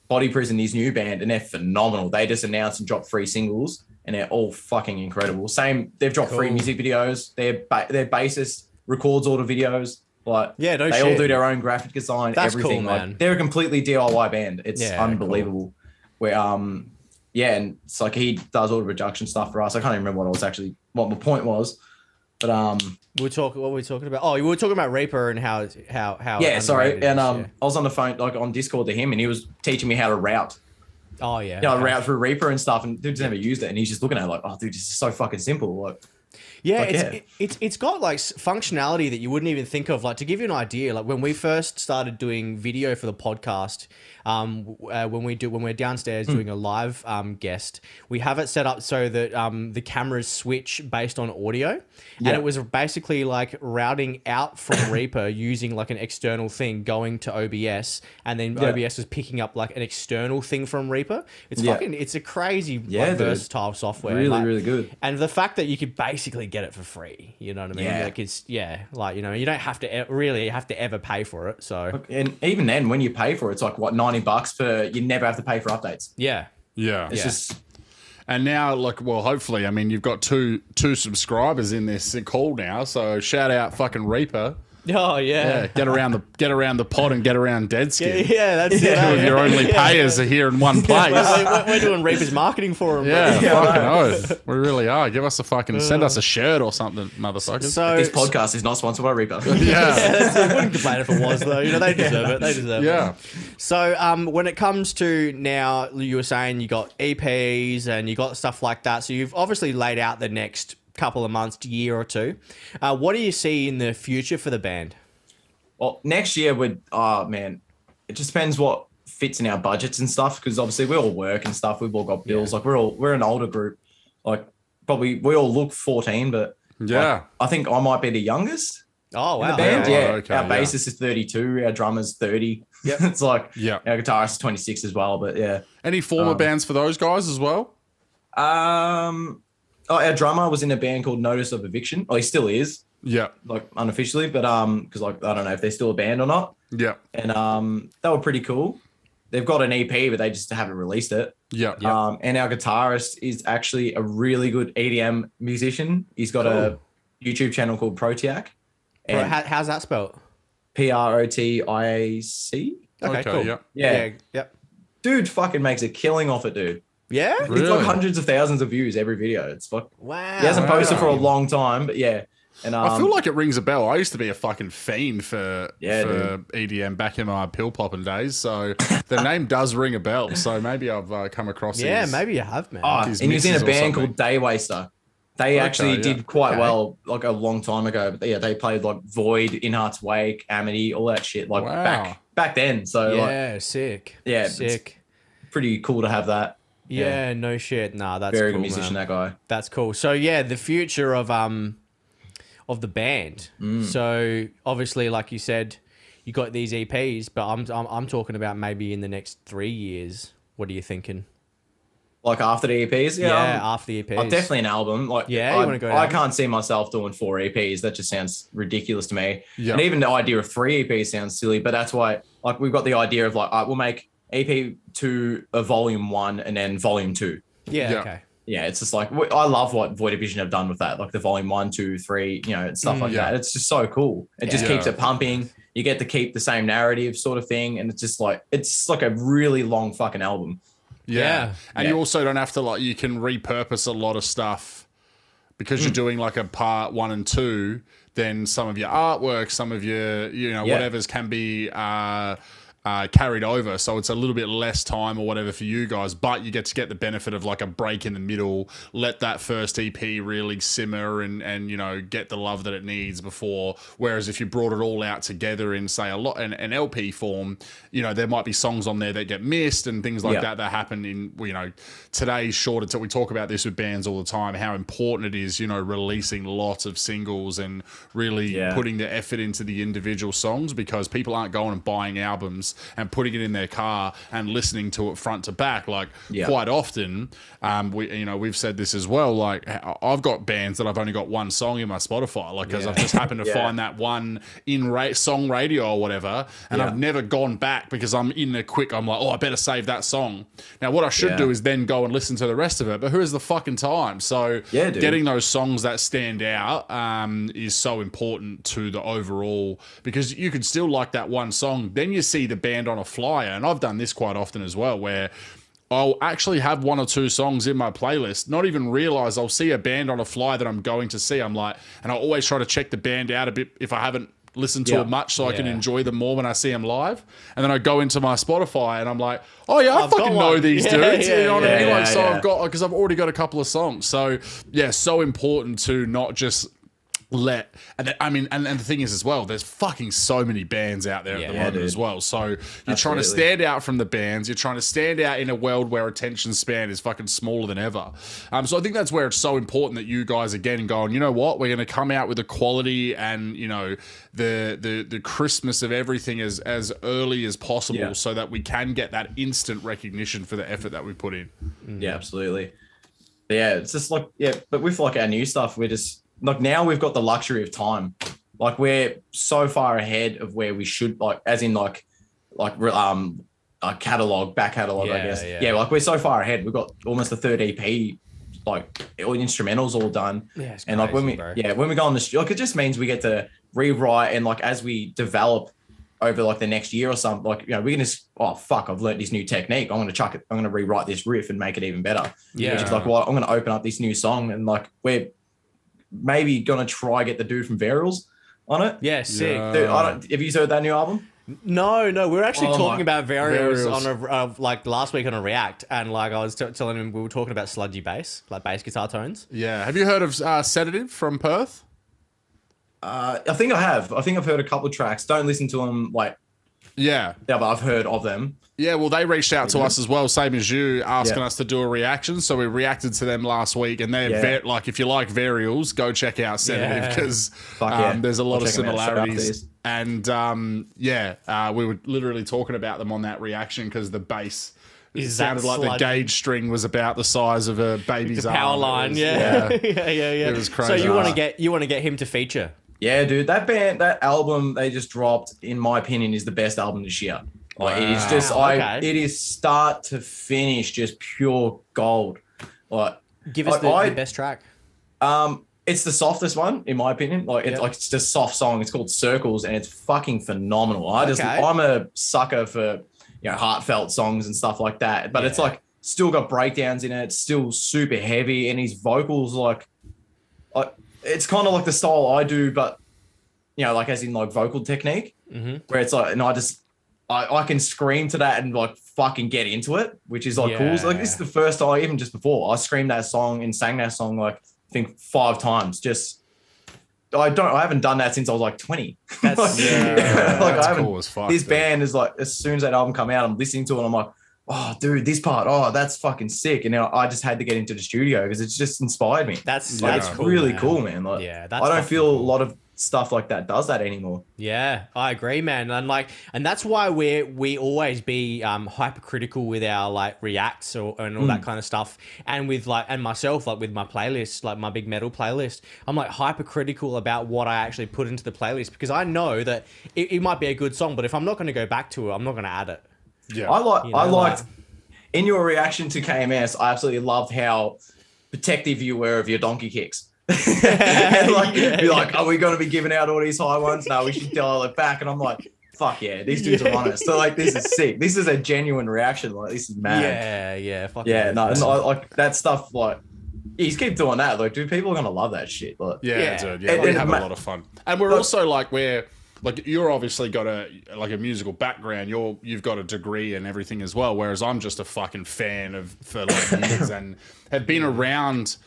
Body Prison, his new band, and they're phenomenal. They just announced and dropped 3 singles, and they're all fucking incredible. Same, they've dropped 3 music videos. Their bassist records all the videos. Like, yeah, no they shit. all do their own graphic design, That's everything. cool, Like, man. they're a completely DIY band. It's Yeah, unbelievable. Where yeah, and it's like he does all the production stuff for us. I can't even remember what my point was, but what were we talking about? Oh, we were talking about Reaper and how yeah, sorry. underrated And it is, I was on the phone, like on Discord to him, and he was teaching me how to route. oh yeah, You know, route through Reaper and stuff, and dude's never used it, and he's just looking at it like, oh, dude, this is so fucking simple. Like, yeah, like, it's got like functionality that you wouldn't even think of. Like, to give you an idea, like when we first started doing video for the podcast, when we're downstairs doing a live guest, we have it set up so that the cameras switch based on audio, and it was basically like routing out from Reaper using like an external thing going to OBS, and then OBS was picking up like an external thing from Reaper. It's fucking, it's a crazy like, versatile software. really, like, really good. And the fact that you could basically get it for free, you know what I mean? Yeah. Like it's like, you know, you don't have to really have to ever pay for it. So And even then, when you pay for it, it's like what, $90 per. You never have to pay for updates. yeah. It's just. And now, like, well, hopefully, I mean, you've got two subscribers in this call now, so shout out fucking Reaper. Oh Yeah, get around the pod and get around Deadskin. Yeah, that's Two of your only payers are here in one place. We're doing Reaper's marketing for him. Yeah, bro. fucking oath. We really are. Give us a fucking send us a shirt or something, motherfuckers. So This podcast is not sponsored by Reaper. yeah. I wouldn't complain if it was though. You know, they deserve it. They deserve Yeah. it. So when it comes to now, you were saying you got EPs and you got stuff like that. So you've obviously laid out the next couple of months to year or two. What do you see in the future for the band? Well, next year man, it just depends what fits in our budgets and stuff. Because obviously we all work and stuff. We've all got bills. Like we're an older group. Like probably we all look 14, but like, I think I might be the youngest. Oh wow! In the band, okay, our bassist is 32, our drummer's 30. Yep. It's like Yeah. our guitarist is 26 as well. But yeah, Any former bands for those guys as well? our drummer was in a band called Notice of Eviction. Oh, he still is, Yeah. like unofficially, but because like I don't know if they're still a band or not. Yeah. And they were pretty cool. They've got an EP, but they just haven't released it. Yeah. And our guitarist is actually a really good EDM musician. He's got a YouTube channel called Protiac. Bro, And how's that spelled? Protiac. Okay, cool. Yeah. Yeah. Yep. Dude fucking makes a killing off it, dude. Yeah. Really? It's like hundreds of thousands of views every video. It's fuck. Wow. He hasn't posted for a long time, but yeah. And I feel like it rings a bell. I used to be a fucking fiend for dude. EDM back in my pill popping days, so the name does ring a bell. So maybe I've come across. Yeah, maybe you have, man. and he was in mixes a or band something. called Day Waster. They actually did quite well like a long time ago. But yeah, they played like Void, In Heart's Wake, Amity, all that shit like back then. So like, sick. Yeah, sick. pretty cool to have that. Yeah, no shit. Nah, that's Very cool, good musician, man. that guy. That's cool. So yeah, the future of the band. So obviously, like you said, you got these EPs, but I'm talking about maybe in the next 3 years. What are you thinking? Like after the EPs, After the EPs. definitely an album. Like, Yeah, you wanna go I down? can't see myself doing 4 EPs. That just sounds ridiculous to me. Yeah. And even the idea of 3 EPs sounds silly. But that's why, like, we've got the idea of like, we'll make EP 2 a volume 1 and then volume 2. Yeah. Yeah. Okay. Yeah, it's just like I love what Void Division have done with that, like the volume 1, 2, 3, you know, and stuff like that. It's just so cool. It just keeps it pumping. You get to keep the same narrative sort of thing, and it's like a really long fucking album. Yeah. And you also don't have to you can repurpose a lot of stuff because you're doing like a part 1 and 2, then some of your artwork, some of your, whatever's can be carried over. So it's a little bit less time or whatever for you guys, but you get to get the benefit of like a break in the middle, let that first EP really simmer and get the love that it needs before. Whereas if you brought it all out together in say an LP form, there might be songs on there that get missed and things like that happen in, today's shorter. So we talk about this with bands all the time, how important it is, releasing lots of singles and really putting the effort into the individual songs, because people aren't going and buying albums and putting it in their car and listening to it front to back. Like Yeah. quite often, we've said this as well. Like I've got bands that I've only got one song in my Spotify, like because I've just happened to find that one in song radio or whatever, and I've never gone back because I'm in a quick. I'm like, oh, I better save that song. Now what I should do is then go and listen to the rest of it, but who has the fucking time? So getting those songs that stand out is so important to the overall, because you could still like that one song, then you see the band on a flyer, and I've done this quite often as well, where I'll actually have one or two songs in my playlist, not even realize I'll see a band on a flyer that I'm going to see. I'm like, and I always try to check the band out a bit if I haven't listened to it much, so I can enjoy them more when I see them live. And then I go into my Spotify and I'm like, oh yeah, I fucking know these dudes. You know what I mean? Like, so I've got, because I've already got a couple of songs. So yeah, so important to not just and the thing is as well, there's fucking so many bands out there at the moment as well. So you're trying to stand out from the bands. You're trying to stand out in a world where attention span is fucking smaller than ever. So I think that's where it's so important that you guys again going, you know what, we're going to come out with the quality and, you know, the Christmas of everything as early as possible, so that we can get that instant recognition for the effort that we put in. Yeah, absolutely. But yeah, it's just like, but with like our new stuff, we're just, like now we've got the luxury of time. Like we're so far ahead of where we should, like as in a catalog, back catalog, I guess. Yeah, like we're so far ahead. We've got almost a third EP, like all instrumentals all done. Yeah, it's and crazy, like when we go on the studio, like it just means we get to rewrite, and like as we develop over like the next year or something, like, you know, we can just, oh fuck, I've learned this new technique, I'm gonna chuck it, I'm gonna rewrite this riff and make it even better. Which is like, well, I'm gonna open up this new song, and like we're maybe gonna try get the dude from Varials on it. Yeah, sick. Dude, have you heard that new album? No, we're actually talking about Varials on like last week on a React, and like I was telling him we were talking about sludgy bass, like bass guitar tones. Yeah, have you heard of Sedative from Perth? I think I have. I think I've heard a couple of tracks. Don't listen to them but I've heard of them. Yeah, well, they reached out to us as well, same as you, asking us to do a reaction. So we reacted to them last week, and they're like, if you like Varials, go check out Sedative, because there's a lot of similarities. And we were literally talking about them on that reaction because the bass sounded like the gauge string was about the size of a baby's arm. Power line, yeah. It was crazy. So you want to get him to feature? Yeah, dude, that album they just dropped, in my opinion, is the best album this year. Like, it is just, it is start to finish just pure gold. Like, give us the best track. It's the softest one, in my opinion. Like, it's just a soft song. It's called Circles, and it's fucking phenomenal. I'm a sucker for, you know, heartfelt songs and stuff like that. But it's like still got breakdowns in it. It's still super heavy, and his vocals like it's kind of like the style I do, but, you know, like as in like vocal technique, where it's like, and I can scream to that and like fucking get into it, which is like cool. So, like, this is the first time, even just before, I screamed that song and sang that song like I think 5 times. Just I haven't done that since I was like 20. That's like, that's cool as fuck. This band is like, as soon as that album come out, I'm listening to it and I'm like, oh dude, this part, that's fucking sick. And now I just had to get into the studio because it's just inspired me. That's cool, really cool, man. Like, I don't feel a lot of stuff like that does that anymore. Yeah, I agree, man. And that's why we always be hypercritical with our like reacts and all that kind of stuff. And with and myself, like with my playlist, like my big metal playlist, I'm like hypercritical about what I actually put into the playlist, because I know that it might be a good song, but if I'm not going to go back to it, I'm not going to add it. Yeah, I liked in your reaction to KMS, I absolutely loved how protective you were of your donkey kicks. And be like, are we going to be giving out all these high ones? No, we should dial it back. And I'm like, fuck yeah, these dudes are honest. So like, this is sick. This is a genuine reaction. Like, this is mad. Like that stuff. Like, you just keep doing that. Like, dude, people are gonna love that shit. Like, dude. Yeah, we have a lot of fun, and we're also like you're obviously got a musical background. You've got a degree and everything as well. Whereas I'm just a fucking fan for like years and have been around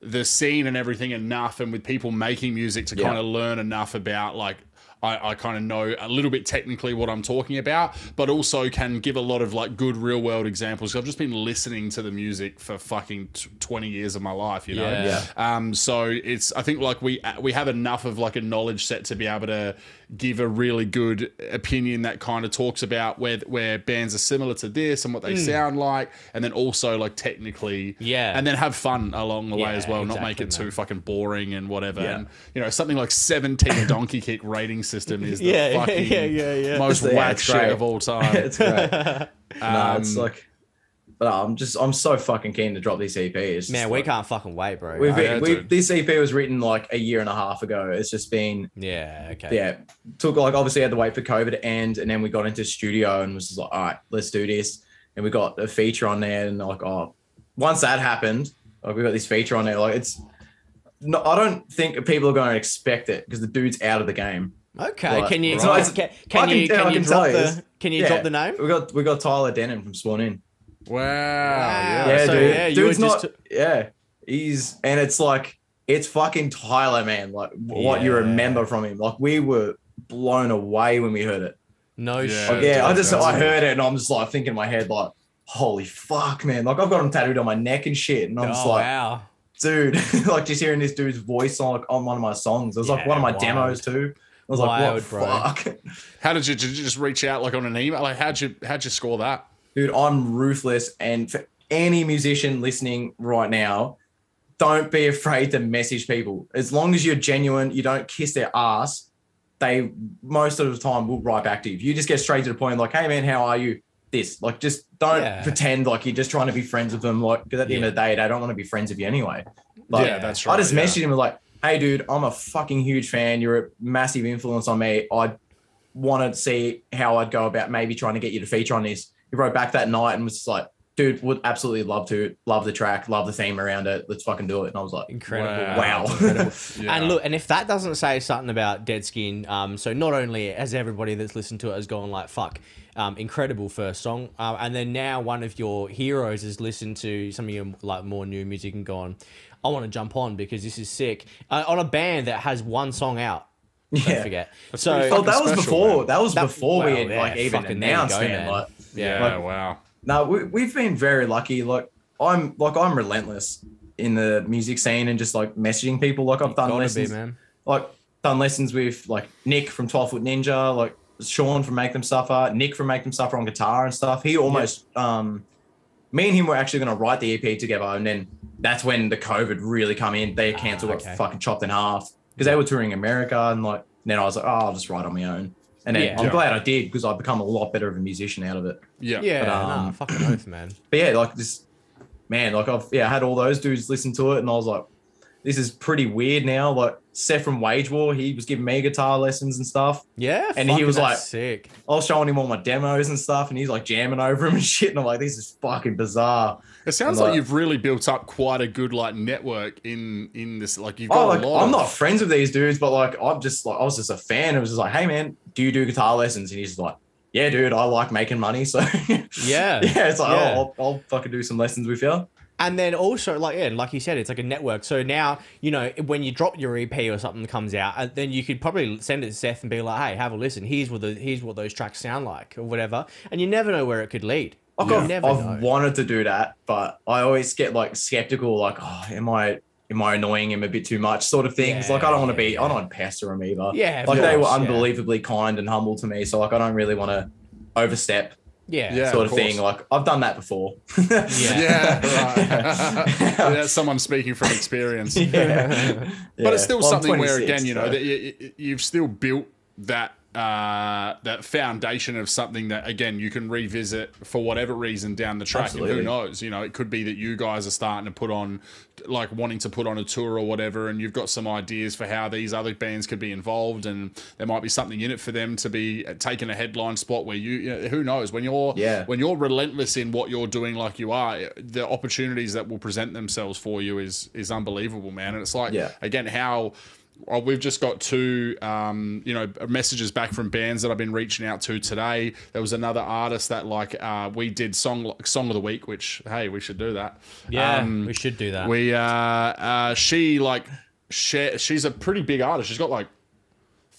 the scene and everything enough, and with people making music to kind of learn enough about like I kind of know a little bit technically what I'm talking about, but also can give a lot of like good real world examples. I've just been listening to the music for fucking 20 years of my life, you know? Yeah. So I think like we have enough of like a knowledge set to be able to give a really good opinion that kind of talks about where bands are similar to this and what they sound like, and then also like technically, and then have fun along the way as well, not make it too fucking boring and whatever. And you know, something like 17 Donkey Kick rating system is the fucking most whack shit of all time. It's great. No, it's like, but I'm so fucking keen to drop this EP. It's just Man, we can't fucking wait, bro. This EP was written like a year and a half ago. It's just been took like, obviously had to wait for COVID to end, and then we got into studio and was just like, all right, let's do this. And we got a feature on there, and like, once that happened, like we got this feature on there. Like no, I don't think people are going to expect it because the dude's out of the game. Okay, Like, can you right. can you drop the name? We got Tyler Denham from Swan In. Wow. Yeah, so, dude. you Dude's were not. And it's like, it's fucking Tyler, man. Like what you remember from him. Like we were blown away when we heard it. No shit. Like, I heard it and I'm just like thinking in my head like, holy fuck, man. Like I've got him tattooed on my neck and shit, and I'm just like, wow. Dude, like just hearing this dude's voice on one of my songs. It was like one of my demos too. I was like, what fuck? How did you just reach out like on an email? Like how'd you score that? Dude, I'm ruthless. And for any musician listening right now, don't be afraid to message people. As long as you're genuine, you don't kiss their ass, they most of the time will write back to you. If you just get straight to the point, like, hey man, how are you? This, like, just don't pretend like you're just trying to be friends with them. Like, because at the end of the day, they don't want to be friends with you anyway. Like, that's right. I just messaged him like, hey dude, I'm a fucking huge fan. You're a massive influence on me. I want to see how I'd go about maybe trying to get you to feature on this. He wrote back that night and was just like, dude, would absolutely love to. Love the track, love the theme around it. Let's fucking do it. And I was like, incredible. Wow. Incredible. And look, and if that doesn't say something about Deadskin, so not only has everybody that's listened to it has gone like, fuck, incredible first song. And then now one of your heroes has listened to some of your like more new music and gone, I want to jump on because this is sick. On a band that has one song out. Don't forget. That's so that was before. Man. That was before we had like even announced, man. Like, wow. No, we've been very lucky. Like I'm relentless in the music scene and just like messaging people. Like I've done lessons, done lessons with like Nick from 12 Foot Ninja, like Sean from Make Them Suffer, Nick from Make Them Suffer on guitar and stuff. He almost, me and him were actually going to write the EP together, and then that's when the COVID really come in. They cancelled, got fucking chopped in half because they were touring America, and like then I was like, I'll just write on my own. And then I'm glad I did because I've become a lot better of a musician out of it. Yeah, fucking oath, man. But yeah, like this, man, like I've had all those dudes listen to it, and I was like, this is pretty weird now. Like Seth from Wage War, he was giving me guitar lessons and stuff. Yeah, and he was like, sick. I was showing him all my demos and stuff, and he's like jamming over him and shit. And I'm like, this is fucking bizarre. It sounds like you've really built up quite a good like network in this. Like you've got a lot. I'm not friends with these dudes, but like I was just a fan. It was just like, hey man, do you do guitar lessons? And he's just like, yeah, dude, I like making money. So it's like, I'll fucking do some lessons with you. And then also, like you said, it's like a network. So now, you know, when you drop your EP or something that comes out, then you could probably send it to Seth and be like, hey, have a listen. Here's what those tracks sound like or whatever. And you never know where it could lead. I've wanted to do that, but I always get like skeptical, like, oh, am I annoying him a bit too much sort of things? Like I don't want to be, I don't want to pester him either. Yeah. Like they were unbelievably kind and humble to me. So like, I don't really want to overstep. Sort of thing. Like I've done that before. Right. That's someone speaking from experience. But it's still something where, again, you know, that you've still built that that foundation of something that, again, you can revisit for whatever reason down the track. Absolutely. And who knows? You know, it could be that you guys are starting to put on, like wanting to put on a tour or whatever, and you've got some ideas for how these other bands could be involved, and there might be something in it for them to be taking a headline spot where you know, who knows? When you're relentless in what you're doing like you are, the opportunities that will present themselves for you is unbelievable, man. And it's like, again, how... we've just got two, messages back from bands that I've been reaching out to today. There was another artist that we did song of the week, which, hey, we should do that. Yeah, we should do that. She's a pretty big artist. She's got like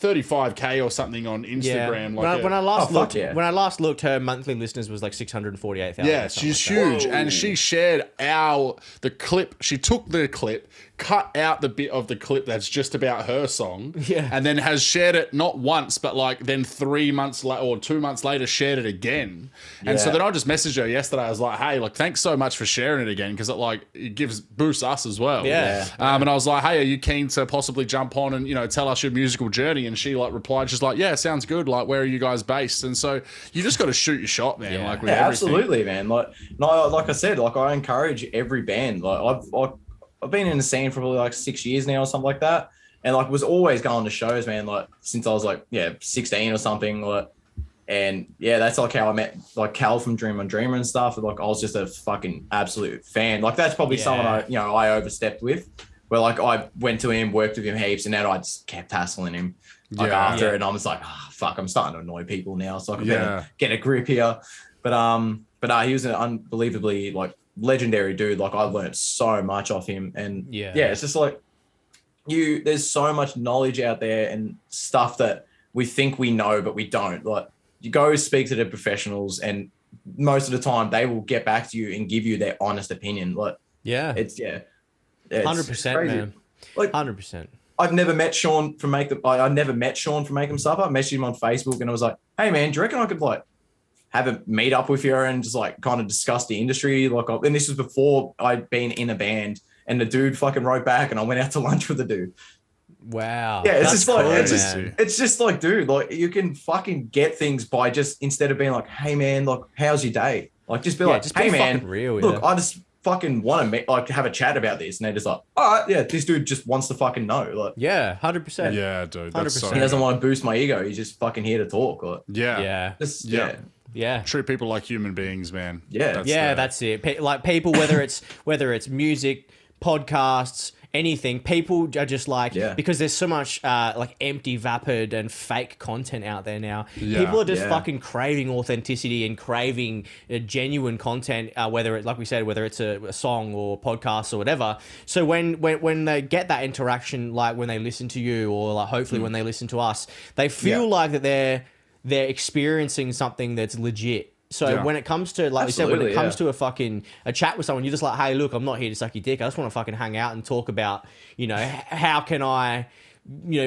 35K or something on Instagram. Like when I last looked, yeah. when I last looked, her monthly listeners was like 648,000. yeah, she's huge, and she shared the clip. She took the clip, cut out the bit of the clip that's just about her song, and then has shared it not once, but like then 3 months later or 2 months later, shared it again. And so then I just messaged her yesterday. I was like, hey, like thanks so much for sharing it again, because it boosts us as well. And I was like, hey, are you keen to possibly jump on and tell us your musical journey? And she like replied, she's like, yeah, sounds good. Like, where are you guys based? And so you just got to shoot your shot, man. Like, with everything. Absolutely, man. Like, no, like I said, like I encourage every band. Like I've been in the scene for probably like 6 years now or something like that, and like was always going to shows, man. Like since I was like 16 or something. Like, and that's like how I met like Cal from Dream on Dreamer and stuff. Like I was just a fucking absolute fan. Like that's probably someone I overstepped with. Where like I went to him, worked with him heaps, and then I just kept hassling him after it. And I was like, fuck, I'm starting to annoy people now, so I can better get a grip here. But he was an unbelievably like legendary dude. Like I learned so much off him, and it's just like there's so much knowledge out there and stuff that we think we know, but we don't. Like you go speak to the professionals, and most of the time they will get back to you and give you their honest opinion. Like it's 100%, man. Like 100%. I've never met Sean from Make Them. I never met Sean from Make Them Suffer. I messaged him on Facebook, and I was like, "Hey, man, do you reckon I could like have a meet up with you and just like kind of discuss the industry?" Like, and this was before I'd been in a band, and the dude fucking wrote back, and I went out to lunch with the dude. Wow. Yeah, it's just like cool, it's just like, dude, like you can fucking get things by just instead of being like, "Hey, man, like how's your day?" Like just be like, just "Hey, be man, real, look, I just fucking want to like have a chat about this," and they're just like, all right, this dude just wants to fucking know. Like 100%. Yeah, dude, that's 100%. so he doesn't want to boost my ego, he's just fucking here to talk. Like treat people like human beings, man. That's it. Like people, whether it's music, podcasts, anything, people are just like, because there's so much like empty, vapid and fake content out there now. People are just fucking craving authenticity and craving genuine content, whether it's, like we said, whether it's a song or podcast or whatever. So when they get that interaction, like when they listen to you, or like hopefully when they listen to us, they feel like that they're experiencing something that's legit. So when it comes to, like we said, when it comes to a chat with someone, you're just like, hey, look, I'm not here to suck your dick. I just want to fucking hang out and talk about, how can I,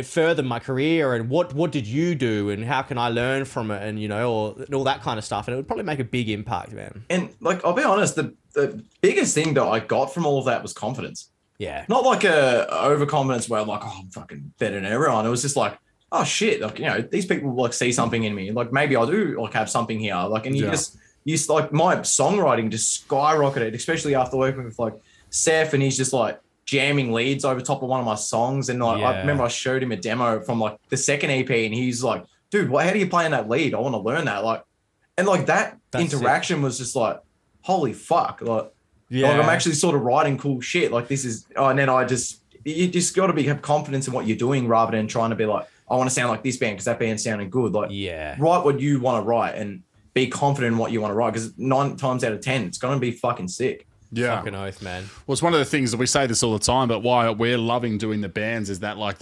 further my career, and what did you do, and how can I learn from it, and, or all that kind of stuff. And it would probably make a big impact, man. And like, I'll be honest, the biggest thing that I got from all of that was confidence. Yeah. Not like a overconfidence where I'm like, I'm fucking better than everyone. It was just like, oh shit, like, these people like see something in me. Like maybe I do like have something here. Like, and you like my songwriting just skyrocketed, especially after working with like Seth, and he's just like jamming leads over top of one of my songs. And like, I remember I showed him a demo from like the second EP, and he's like, dude, how do you play in that lead? I want to learn that. Like, and like that's interaction was just like, holy fuck. Like I'm actually sort of writing cool shit. Like this is, and then you just got to have confidence in what you're doing, rather than trying to be like, I want to sound like this band because that band's sounding good. Like, write what you want to write and be confident in what you want to write, because 9 times out of 10, it's going to be fucking sick. Yeah. Fucking oath, man. Well, it's one of the things that we say this all the time, but why we're loving doing the bands is that like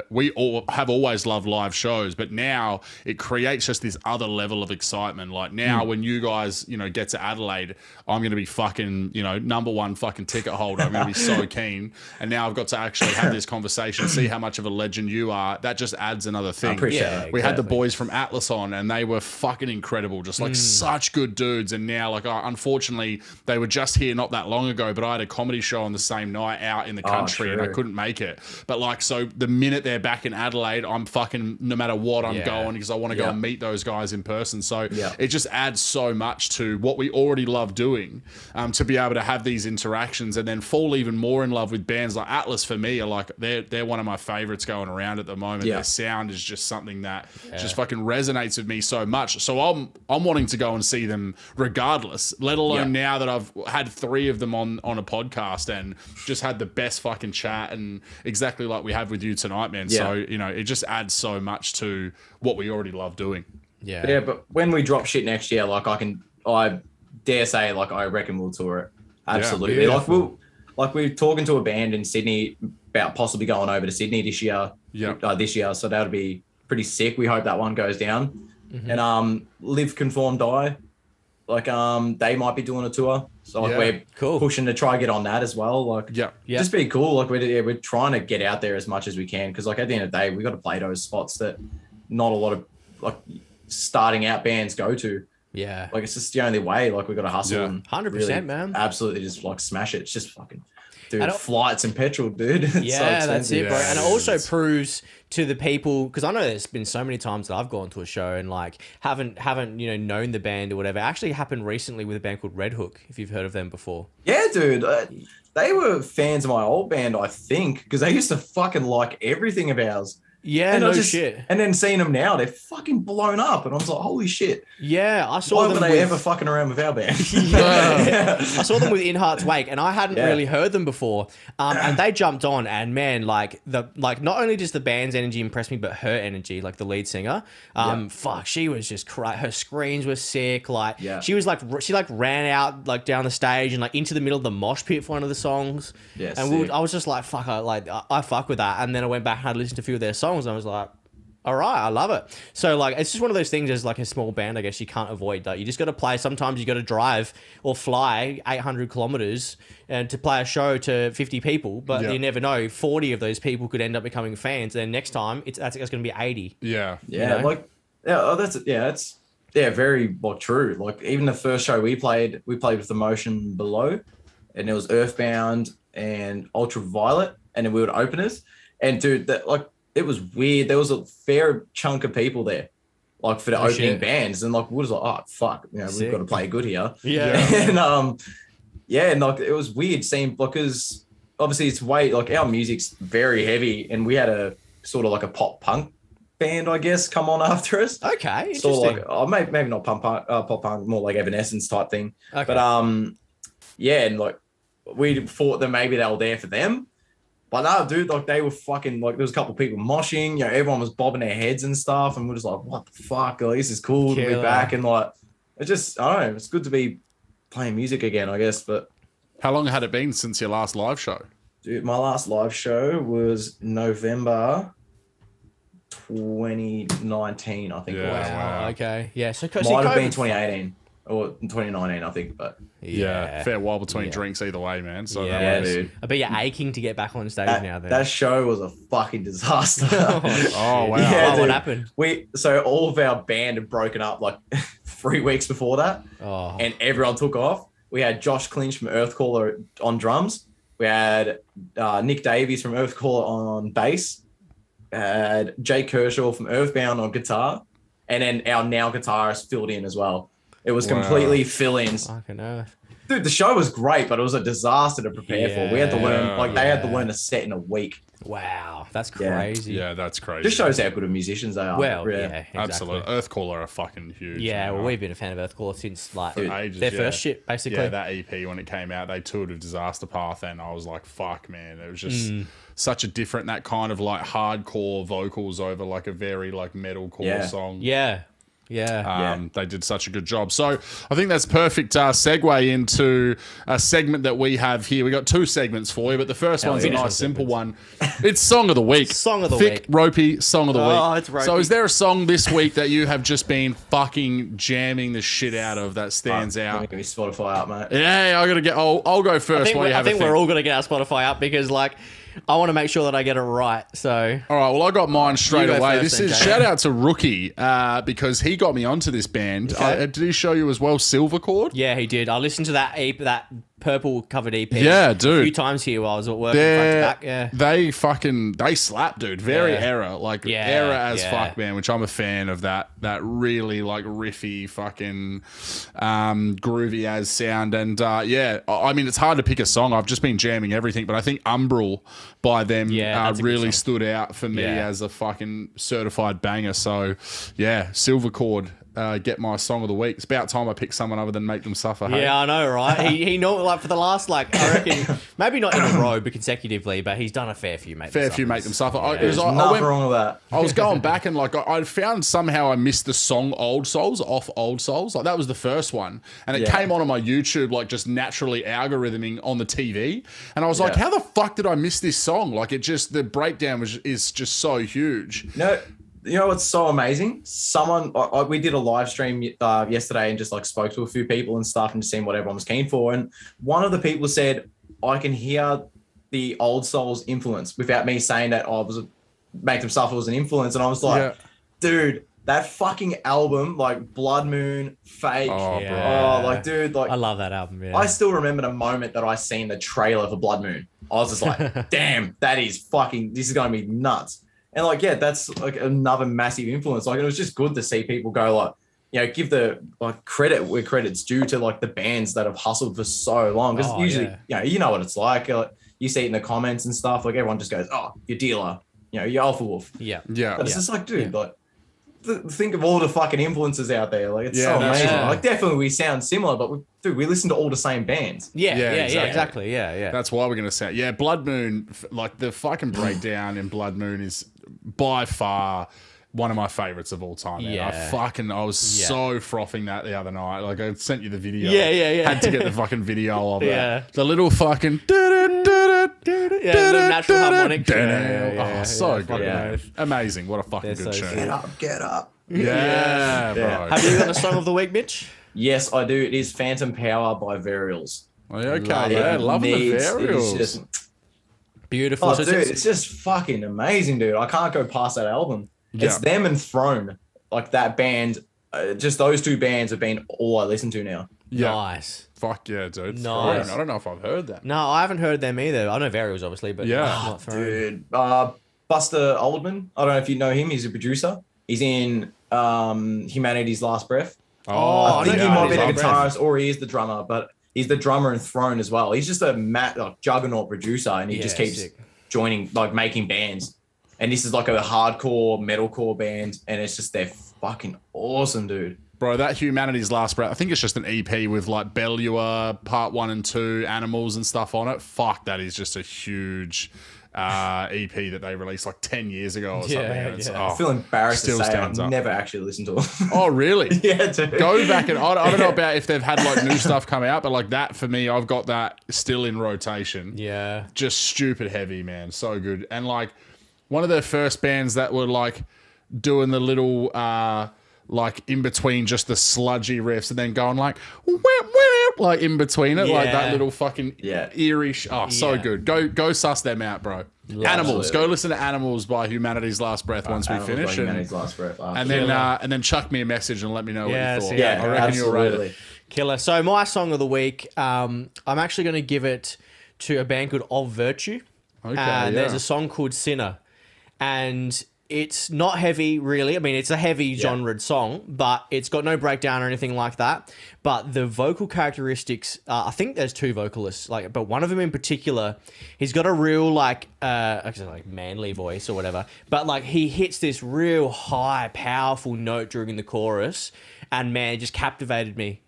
we all have always loved live shows, but now it creates just this other level of excitement. Like now when you guys, get to Adelaide, I'm going to be fucking, #1 fucking ticket holder. I'm going to be so keen. And now I've got to actually have this conversation, see how much of a legend you are. That just adds another thing. I appreciate it. We had the boys from Atlas on, and they were fucking incredible. Just like such good dudes. And now like, unfortunately they were just here not that long ago, but I had a comedy show on the same night out in the country and I couldn't make it. But like, so the minute they're back in Adelaide, I'm fucking, no matter what, I'm going, because I want to go and meet those guys in person. So it just adds so much to what we already love doing, to be able to have these interactions and then fall even more in love with bands like Atlas. For me, are like, they're one of my favorites going around at the moment. Their sound is just something that just fucking resonates with me so much. So I'm wanting to go and see them regardless, let alone now that I've had 3 of them on a podcast and just had the best fucking chat, and exactly like we have with you tonight, man. So it just adds so much to what we already love doing. But when we drop shit next year, like I dare say, like I reckon we'll tour it. Absolutely. Like we're talking to a band in Sydney about possibly going over to Sydney this year. So that would be pretty sick. We hope that one goes down. And Live, Conform, Die, like they might be doing a tour. So like we're pushing to try and get on that as well. Like just be cool. Like we're trying to get out there as much as we can, because like at the end of the day, we got to play those spots that not a lot of like starting out bands go to. Yeah, like it's just the only way. Like we got to hustle and 100%, really man. Absolutely, just like smash it. It's just fucking. Dude, flights and petrol, dude. It's that's it, bro. Yeah, and it also proves to the people, because I know there's been so many times that I've gone to a show and like haven't known the band or whatever. It actually happened recently with a band called Red Hook, if you've heard of them before. Yeah, dude. They were fans of my old band, I think, because they used to fucking like everything of ours. Yeah, no shit. And then seeing them now, they're fucking blown up. And I was like, holy shit. Yeah, I saw Why them. were they ever fucking around with our band? I saw them with In Heart's Wake, and I hadn't really heard them before. And they jumped on, and man, like not only does the band's energy impress me, but her energy, like the lead singer. Fuck, she was just her screams were sick. Like she was like she ran out like down the stage and like into the middle of the mosh pit for one of the songs. Yeah, and I was just like, fuck, I fuck with that. And then I went back and I listened to a few of their songs. And I was like, all right, I love it. So like, it's just one of those things as like a small band, I guess you can't avoid. Like, you just got to play. Sometimes you got to drive or fly 800 kilometers and to play a show to 50 people, but you never know. 40 of those people could end up becoming fans. And then next time that's going to be 80. Yeah. That's very like true. Like even the first show we played with Emotion Below, and it was Earthbound and Ultraviolet, and then we were openers. And dude, that like it was weird. There was a fair chunk of people there, like for the opening bands, and like we was like, oh fuck, we've got to play good here. And and like it was weird seeing, because obviously it's like our music's very heavy, and we had a sort of like a pop punk band, I guess, come on after us. Okay, interesting. Sort of like maybe not pop punk, more like Evanescence type thing. Okay. But and like we thought that maybe they were there for them. But no, dude, like they were fucking like there was a couple of people moshing, everyone was bobbing their heads and stuff, and we're just like, what the fuck? Like, this is cool to be back, and like it's just I don't know, it's good to be playing music again, I guess. But how long had it been since your last live show? Dude, my last live show was November 2019, I think. Wow. Okay. Yeah. So might have been 2018. Or 2019, I think, but fair while between drinks either way, man. So dude. I bet you're aching to get back on stage now. Then that show was a fucking disaster. Oh wow! Yeah, what happened? So all of our band had broken up like 3 weeks before that, and everyone took off. We had Josh Clinch from Earthcaller on drums. We had Nick Davies from Earthcaller on bass. Had Jake Kershaw from Earthbound on guitar, and then our now guitarist filled in as well. It was completely fill-ins. Fucking earth. Dude, the show was great, but it was a disaster to prepare for. We had to learn, they had to learn a set in a week. Wow, that's crazy. Yeah, that's crazy. Just shows how good of musicians they are. Well, exactly. Absolutely. Earthcaller are fucking huge. Yeah, well, we've been a fan of Earthcaller since ages, their first shit, basically. Yeah, that EP when it came out, they toured with Disaster Path, and I was like, fuck, man. It was just such a different, that kind of like hardcore vocals over like a very like metalcore song. Yeah. They did such a good job. So I think that's perfect segue into a segment that we have here. We got two segments for you, but the first one's a nice simple one. It's Song of the Week. Song of the Thick, week. ropey Song of the Week. Oh, it's ropey. So is there a song this week that you have just been fucking jamming the shit out of that stands out? Give me Spotify up, mate. Yeah, I gotta get. I'll go first. I think we're all gonna get our Spotify up because like I want to make sure that I get it right. So, all right. Well, I got mine straight away. First, this is shout out to Rookie because he got me onto this band. Okay. Did he show you as well, Silver Chord? Yeah, he did. I listened to that purple covered EP. Yeah, dude. A few times here while I was at work. Front to back. Yeah. They slap, dude. Very era, era as fuck, man. Which I'm a fan of that really like riffy fucking groovy as sound. And I mean it's hard to pick a song. I've just been jamming everything, but I think Umbral by them really stood out for me as a fucking certified banger. So yeah, Silver Chord. get my song of the week. It's about time I pick someone other than Make Them Suffer. Hey? Yeah, I know, right? He know, like, for the last, like, I reckon, maybe not in a row, but consecutively, but he's done a fair few Make Them Suffer. There's nothing wrong with that. I was going back and, like, I found somehow I missed the song Old Souls off Old Souls. Like, that was the first one. And it came on my YouTube, like, just naturally algorithming on the TV. And I was like, how the fuck did I miss this song? Like, it just, the breakdown is just so huge. No. You know what's so amazing? We did a live stream yesterday and just like spoke to a few people and stuff and seen what everyone was keen for. And one of the people said, I can hear the Old Souls influence without me saying that Make Them Suffer was an influence. And I was like, dude, that fucking album, like Blood Moon, Fake. Dude, like I love that album. Yeah. I still remember the moment that I seen the trailer for Blood Moon. I was just like, damn, this is going to be nuts. And like, that's like another massive influence. Like, it was just good to see people go like, you know, give the like credit where credit's due to like the bands that have hustled for so long. Because usually, you know what it's like. You see it in the comments and stuff. Like everyone just goes, "Oh, you're Dealer," you know, you're Alpha Wolf. Yeah. But it's just like, dude, like think of all the fucking influences out there. Like it's so amazing. Like definitely we sound similar, but we listen to all the same bands. Exactly. That's why we're gonna sound. Yeah, Blood Moon, like the fucking breakdown in Blood Moon is by far one of my favorites of all time. Man. I was so frothing that the other night. Like I sent you the video. Had to get the fucking video of it. The little fucking the natural harmonic. So good. Amazing. What a fucking good tune. Get up. Yeah, bro. Have you got a song of the week, Mitch? Yes, I do. It is Phantom Power by Varials. Okay, loving the Varials. Just beautiful. Oh, dude, it's just fucking amazing, dude. I can't go past that album. It's them and Throne. Like that band, just those two bands have been all I listen to now. Nice. Fuck yeah, dude. Nice. Throne. I don't know if I've heard that. No, I haven't heard them either. I know Varials, obviously, but not Throne. Dude. Buster Oldman. I don't know if you know him. He's a producer. He's in Humanity's Last Breath. I think he might be the guitarist or he is the drummer, but he's the drummer in Throne as well. He's just a juggernaut producer, and he just keeps joining, like making bands. And this is like a hardcore metalcore band, and it's just they're fucking awesome, dude. Bro, that Humanity's Last Breath, I think it's just an EP with like Bellua, Part 1 and 2, Animals and stuff on it. Fuck, that is just a huge EP that they released like 10 years ago or something. I feel embarrassed to say I've never actually listened to them. Oh, really? Yeah, dude. Go back and I don't know about if they've had like new stuff come out, but like that for me, I've got that still in rotation. Yeah. Just stupid heavy, man. So good. And like one of their first bands that were like doing the little like in between just the sludgy riffs and then going like in between it, like that little fucking eerie so good. Go suss them out, bro. Animals. Go listen to Animals by Humanity's Last Breath once we finish. Humanity's Last Breath. And then chuck me a message and let me know what you thought. Yeah, I reckon you'll rate it. Killer. So my song of the week, I'm actually going to give it to a band called Of Virtue. Okay, and there's a song called Sinner. And it's not heavy, really. I mean, it's a heavy genred song, but it's got no breakdown or anything like that. But the vocal characteristics, I think there's two vocalists, but one of them in particular, he's got a real like manly voice or whatever. But like he hits this real high, powerful note during the chorus, and man, it just captivated me.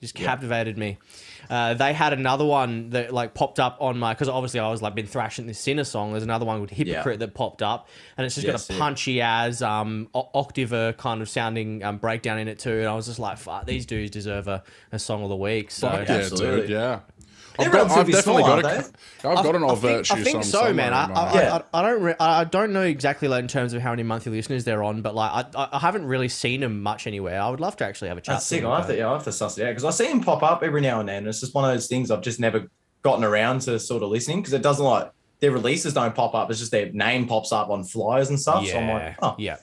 They had another one that like popped up on my, because obviously I was like been thrashing this Sinner song. There's another one called Hypocrite that popped up, and it's just got a punchy as octave kind of sounding breakdown in it too. And I was just like, fuck, these dudes deserve a song of the week. So absolutely, dude, yeah. I've definitely got an Of Virtue song. I think so, man. I don't know exactly like in terms of how many monthly listeners they're on, but like I haven't really seen them much anywhere. I would love to actually have a chat. That's sick. I have to suss it out because I see him pop up every now and then. It's just one of those things I've just never gotten around to sort of listening because it doesn't like their releases don't pop up. It's just their name pops up on flyers and stuff. So I'm like,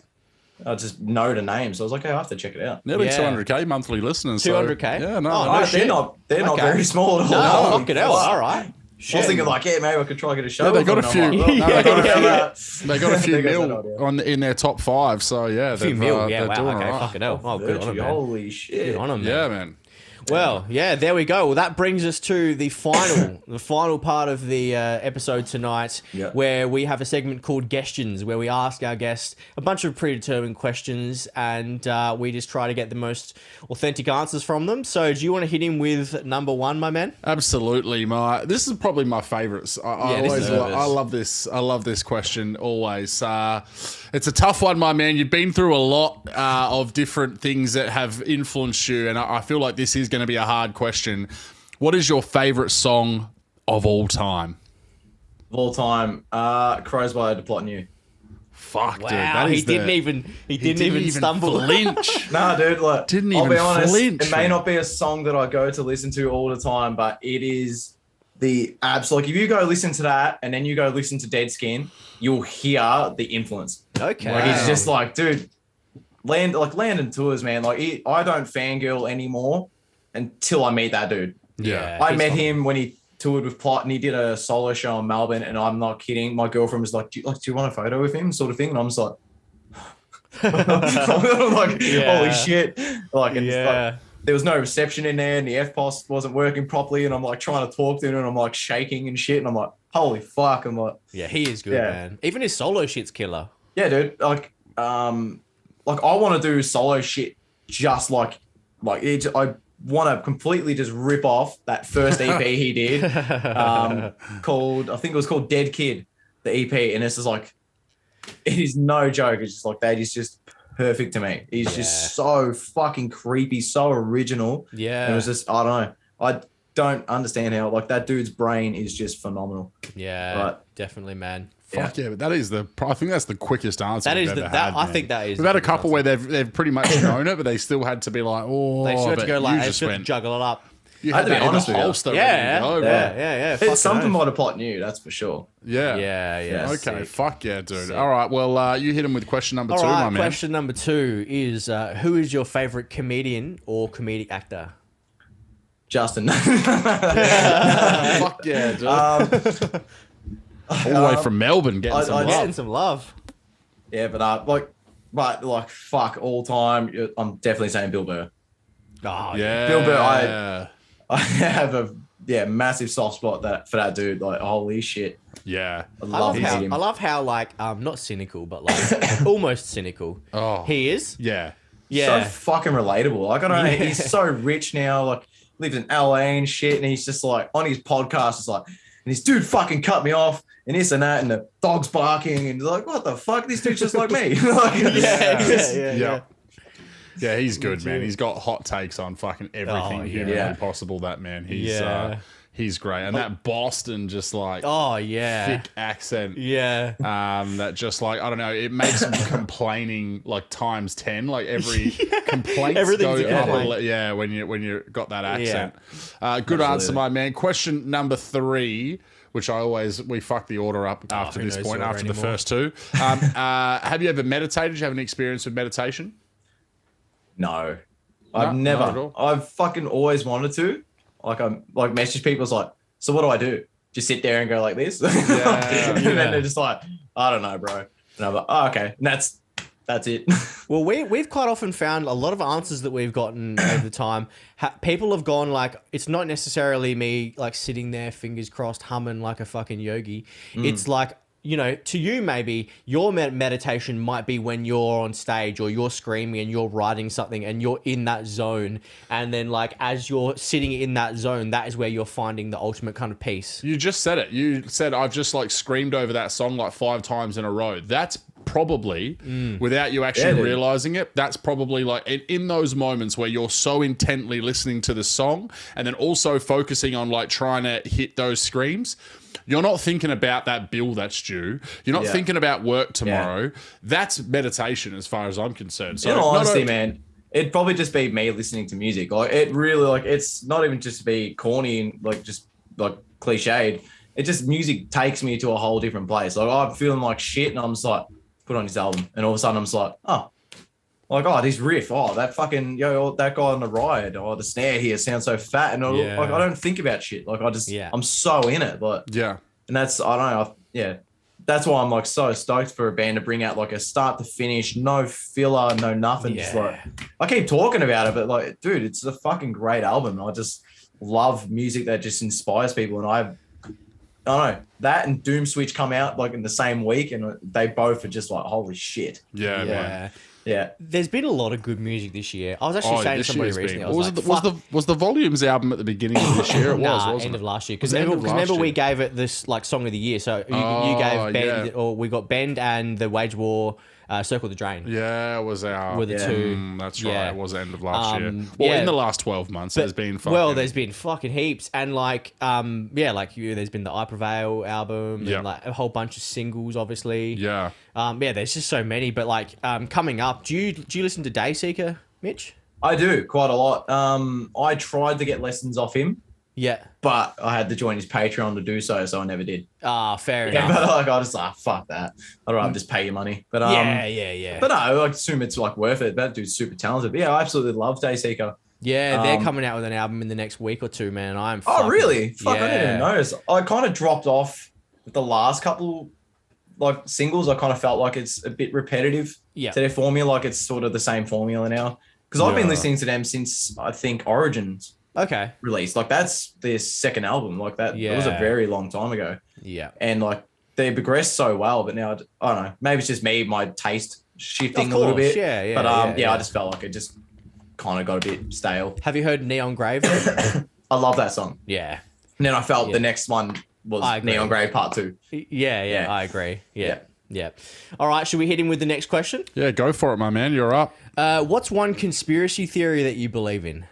I just know the name, so I was like, I have to check it out. Nearly 200k monthly listeners. 200k. Yeah, no, they're not very small at all. No, fucking hell. All right. I was thinking like, maybe I could try to get a show. Yeah, they got a few. They got a few mil in their top 5. So yeah, a few mil. Yeah, they're wow. doing Okay, right. fucking hell. Oh, good on them, man. Holy shit. Good on them, man. Yeah, man. Well, yeah, there we go. Well, that brings us to the final part of the episode tonight, where we have a segment called Questions, where we ask our guests a bunch of predetermined questions, and we just try to get the most authentic answers from them. So, do you want to hit him with number one, my man? Absolutely, this is probably my favourite. I love this. I love this question always. It's a tough one, my man. You've been through a lot of different things that have influenced you, and I feel like this is going to be a hard question. What is your favourite song of all time? Of all time, Crows by The Plot and You. Fuck, wow, dude. That is he didn't even stumble. Flinch. Nah, dude, like, I'll be honest, flinch. It may not be a song that I go to listen to all the time, but it is the abs. Like, if you go listen to that and then you go listen to Deadskin, you'll hear the influence. Okay. Like, it's just like, dude, Landon Tours, man. Like, I don't fangirl anymore until I meet that dude. Yeah. I met him when he toured with Plot and he did a solo show in Melbourne, and I'm not kidding. My girlfriend was like, do you want a photo with him, sort of thing? And I'm just like, I'm like, holy shit. Like, and like, there was no reception in there and the FPOS wasn't working properly, and I'm like trying to talk to him and I'm like shaking and shit, and I'm like, holy fuck. I'm like, yeah, he is good, man. Even his solo shit's killer. Yeah, dude. Like I want to do solo shit just like I want to completely just rip off that first EP he did, I think it was called Dead Kid, the EP, and it's just like, it is no joke. It's just like, that is just perfect to me. He's just so fucking creepy, so original. Yeah. And it was just, I don't know. I don't understand how, like, that dude's brain is just phenomenal. Yeah, but definitely, man. Fuck yeah, but that is I think that's the quickest answer we've ever had. I think that is. We've had a couple where they've pretty much known it, but they still had to be like, they still had to go like, they still had to juggle it up. You had to be honest with you. Yeah. It's something by The Plot New, that's for sure. Yeah. Okay, fuck yeah, dude. All right, well, you hit him with question number 2, my man. Question number 2 is, who is your favourite comedian or comedic actor? Justin. Fuck yeah, dude. All the way from Melbourne, getting some love. Yeah, but fuck, all time, I'm definitely saying Bill Burr. Oh yeah, Bill Burr. I have a massive soft spot for that dude. Like, holy shit. Yeah, I love how like not cynical, but like almost cynical. He is. Yeah. So fucking relatable. Like, I don't know. He's so rich now. Like, lives in LA and shit, and he's just like on his podcast. It's like, and this dude fucking cut me off, and this and that, and the dog's barking, and like, what the fuck? This dude's just like me. Yeah, he's good, man. He's got hot takes on fucking everything humanly possible. That man, he's great, and that Boston just like thick accent, that just like, I don't know, it makes him complaining like times 10. Like every complaint, everything's a complaint. when you got that accent. Good answer, my man. Question number 3. Which we fuck the order up after this point, after the first 2. Have you ever meditated? Do you have any experience with meditation? No, I've never. I've fucking always wanted to. Like, I'm like, message people. It's like, so what do I do? Just sit there and go like this? And then they're just like, I don't know, bro. And I'm like, oh, okay. And that's it. Well, we've quite often found a lot of answers that we've gotten over the time. People have gone like, it's not necessarily me like sitting there, fingers crossed, humming like a fucking yogi. It's like, you know, to you, maybe your meditation might be when you're on stage or you're screaming and you're writing something and you're in that zone. And then like, as you're sitting in that zone, that is where you're finding the ultimate kind of peace. You just said it. You said, I've just like screamed over that song like 5 times in a row. That's probably, without you actually realizing it, that's probably like in those moments where you're so intently listening to the song and then also focusing on like trying to hit those screams. You're not thinking about that bill that's due. You're not thinking about work tomorrow. That's meditation as far as I'm concerned. So, in all honesty, man, it'd probably just be me listening to music. Like, it really, like, it's not even just to be corny and like just like cliched. It just, music takes me to a whole different place. Like, I'm feeling like shit and I'm just like, put on this album. And all of a sudden I'm just like, this riff, that fucking, that guy on the ride, the snare here sounds so fat. And like, I don't think about shit. Like, I just, I'm so in it. But and that's, I don't know. That's why I'm like so stoked for a band to bring out like a start to finish, no filler, no nothing. Just like, I keep talking about it, but like, dude, it's a fucking great album. I just love music that just inspires people. And I don't know, that and Doom Switch come out like in the same week, and they both are just like, holy shit. Yeah, man. Yeah. There's been a lot of good music this year. I was actually saying to somebody recently, was the Volumes album at the beginning of this year? It wasn't end it? of last year. Because remember we gave it this like song of the year. So you gave Bend, or we got Bend and the Wage War. Circle the Drain. Yeah, it was our... Were the two. That's right. Yeah. It was the end of last year. Well, in the last 12 months, there's been fucking... there's been fucking heaps. And like, there's been the I Prevail album and like a whole bunch of singles, obviously. Yeah. There's just so many. But like, coming up, do you listen to Dayseeker, Mitch? I do quite a lot. I tried to get lessons off him. Yeah. But I had to join his Patreon to do so I never did. Fair Yeah, enough. but like, I just fuck that. I'd rather just pay you money. But yeah. But no, I assume it's like worth it. That dude's super talented. But yeah, I absolutely love Dayseeker. Yeah, they're coming out with an album in the next week or two, man. Really? Fuck, yeah. I didn't even notice. I kind of dropped off with the last couple like singles. I kind of felt like it's a bit repetitive to their formula. Like it's sort of the same formula now. Because I've been listening to them since I think Origins. Okay. Released. Like that's their second album. Like that. It was a very long time ago. Yeah. And like they progressed so well, but now I don't know. Maybe it's just me, my taste shifting a little bit. Yeah. But I just felt like it just kind of got a bit stale. Have you heard Neon Grave? I love that song. Yeah. And then I felt the next one was Neon Grave Part 2. Yeah, I agree. Yeah. All right, should we hit him with the next question? Yeah, go for it, my man. You're up. What's one conspiracy theory that you believe in?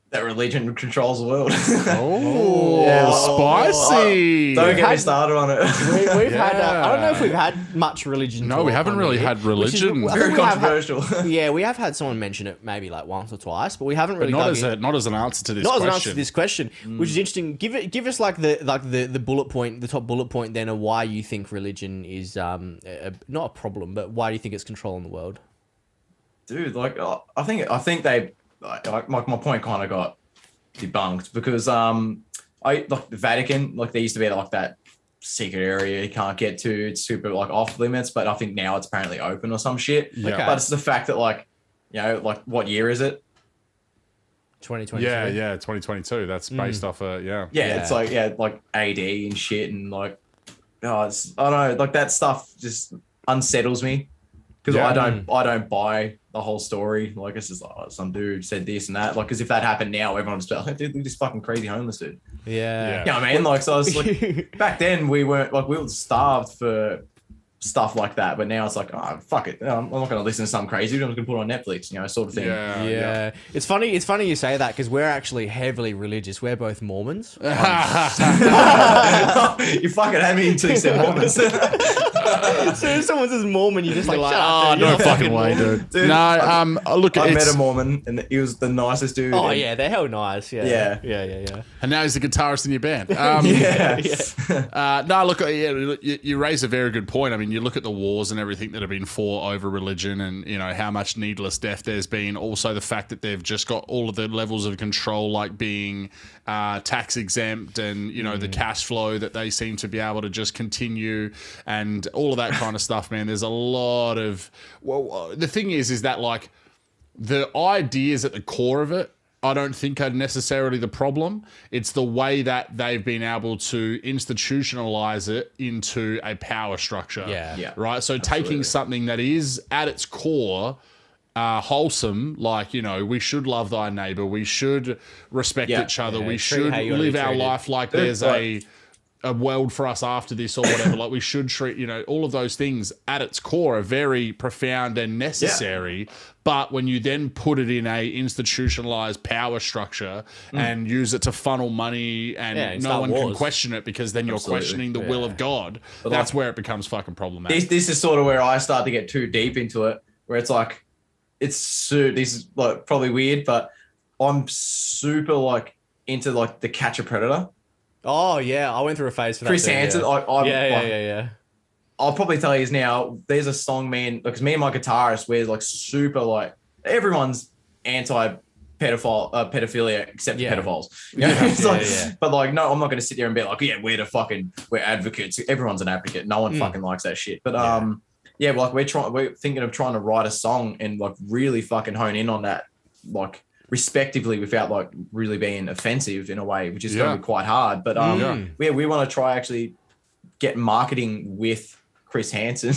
That religion controls the world. Spicy. Don't get me started on it. We've had. I don't know if we've had much religion. No, we haven't really had religion. Very controversial. We have had someone mention it maybe like once or twice, but we haven't really. Not as an answer to this question. Not as an answer to this question, which is interesting. Give us like the bullet point, the top bullet point then of why you think religion is not a problem, but why do you think it's controlling the world? Dude, like I think they like my point kind of got debunked because like the Vatican, like there used to be like that secret area you can't get to, it's super like off limits, but I think now it's apparently open or some shit. Yeah. Okay. But it's the fact that like, you know, like what year is it? 2022. Yeah, 2022. That's based off It's like like AD and shit, and like I don't know, like that stuff just unsettles me because I don't buy the whole story. Like it's just like some dude said this and that. Like, because if that happened now, everyone would just be like, dude, look at this fucking crazy homeless dude. Yeah. You know what I mean? Like, so I was like, back then we weren't like, we were starved for stuff like that, but now it's like, oh fuck it, I'm not going to listen to some crazy dude, I'm just going to put it on Netflix, you know, sort of thing. Yeah. It's funny you say that because we're actually heavily religious. We're both Mormons. You fucking had me until you said Mormons. As soon as someone says Mormon, you just like, oh, no fucking way, dude. No, look, I met a Mormon and he was the nicest dude. Oh yeah, they're hell nice. Yeah. And now he's the guitarist in your band. No, look, you raise a very good point. I mean, you look at the wars and everything that have been fought over religion, and you know how much needless death there's been. Also, the fact that they've just got all of the levels of control, like being tax exempt, and you know the cash flow that they seem to be able to just continue, and all of that kind of stuff. Man, there's a lot of. Well, the thing is that like the ideas at the core of it, I don't think are necessarily the problem. It's the way that they've been able to institutionalize it into a power structure. Yeah. Right? So taking something that is at its core wholesome, like, you know, we should love thy neighbor, we should respect each other, we should live our life like there's a world for us after this or whatever. Like we should treat, you know, all of those things at its core are very profound and necessary. But when you then put it in a institutionalized power structure and use it to funnel money and no one can question it because then you're questioning the will of God, but that's where it becomes fucking problematic. This is sort of where I start to get too deep into it, where it's like, this is like probably weird, but I'm super like into like the Catch a Predator. Oh yeah, I went through a phase for that. Chris Hansen. Yeah. I'll probably tell you now. There's a song, because me and my guitarist, we're like super like everyone's anti pedophilia except for pedophiles. You know? It's but like, no, I'm not going to sit there and be like, yeah, we're advocates. Everyone's an advocate. No one fucking likes that shit. But like we're thinking of trying to write a song and like really fucking hone in on that, like respectively, without like really being offensive in a way, which is going to be quite hard. But we want to try actually get marketing with Chris Hansen,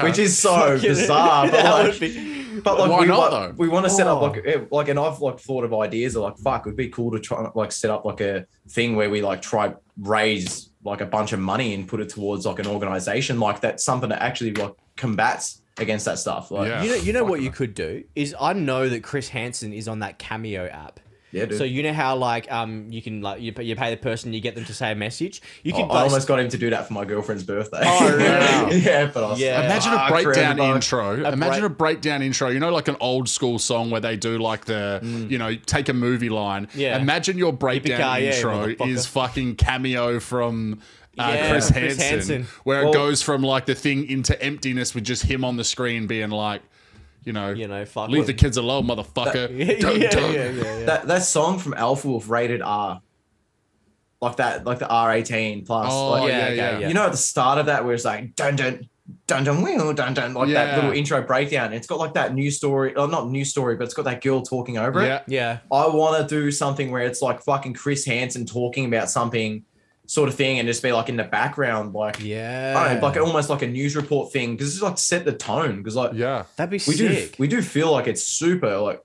which is so bizarre. But like, we want to set up like, and I've like thought of ideas of like, fuck, it'd be cool to try like set up like a thing where we like try raise like a bunch of money and put it towards like an organization like that's something that actually like combats against that stuff. Like, you know what you could do is, I know that Chris Hansen is on that Cameo app. Yeah, dude. So you know how like you can like you pay the person, you get them to say a message. You can. I almost got him to do that for my girlfriend's birthday. Oh, really? Yeah, but I was imagine a breakdown intro. Imagine a breakdown intro. You know, like an old school song where they do like the you know, take a movie line. Yeah. Imagine your breakdown intro is fucking Cameo from Chris Hansen, where it goes from like the thing into emptiness with just him on the screen being like, you know, fuck leave the kids alone, motherfucker. That song from Alpha Wolf, Rated R, like that, like the R18 plus. Oh, like, you know, at the start of that, where it's like dun dun dun dun wheel dun dun, like that little intro breakdown. It's got like that news story, or not news story, but it's got that girl talking over it. Yeah. I want to do something where it's like fucking Chris Hansen talking about something, sort of thing, and just be like in the background, like I don't know, like almost like a news report thing, because it's like set the tone. Because like that'd be sick. We do feel like it's super like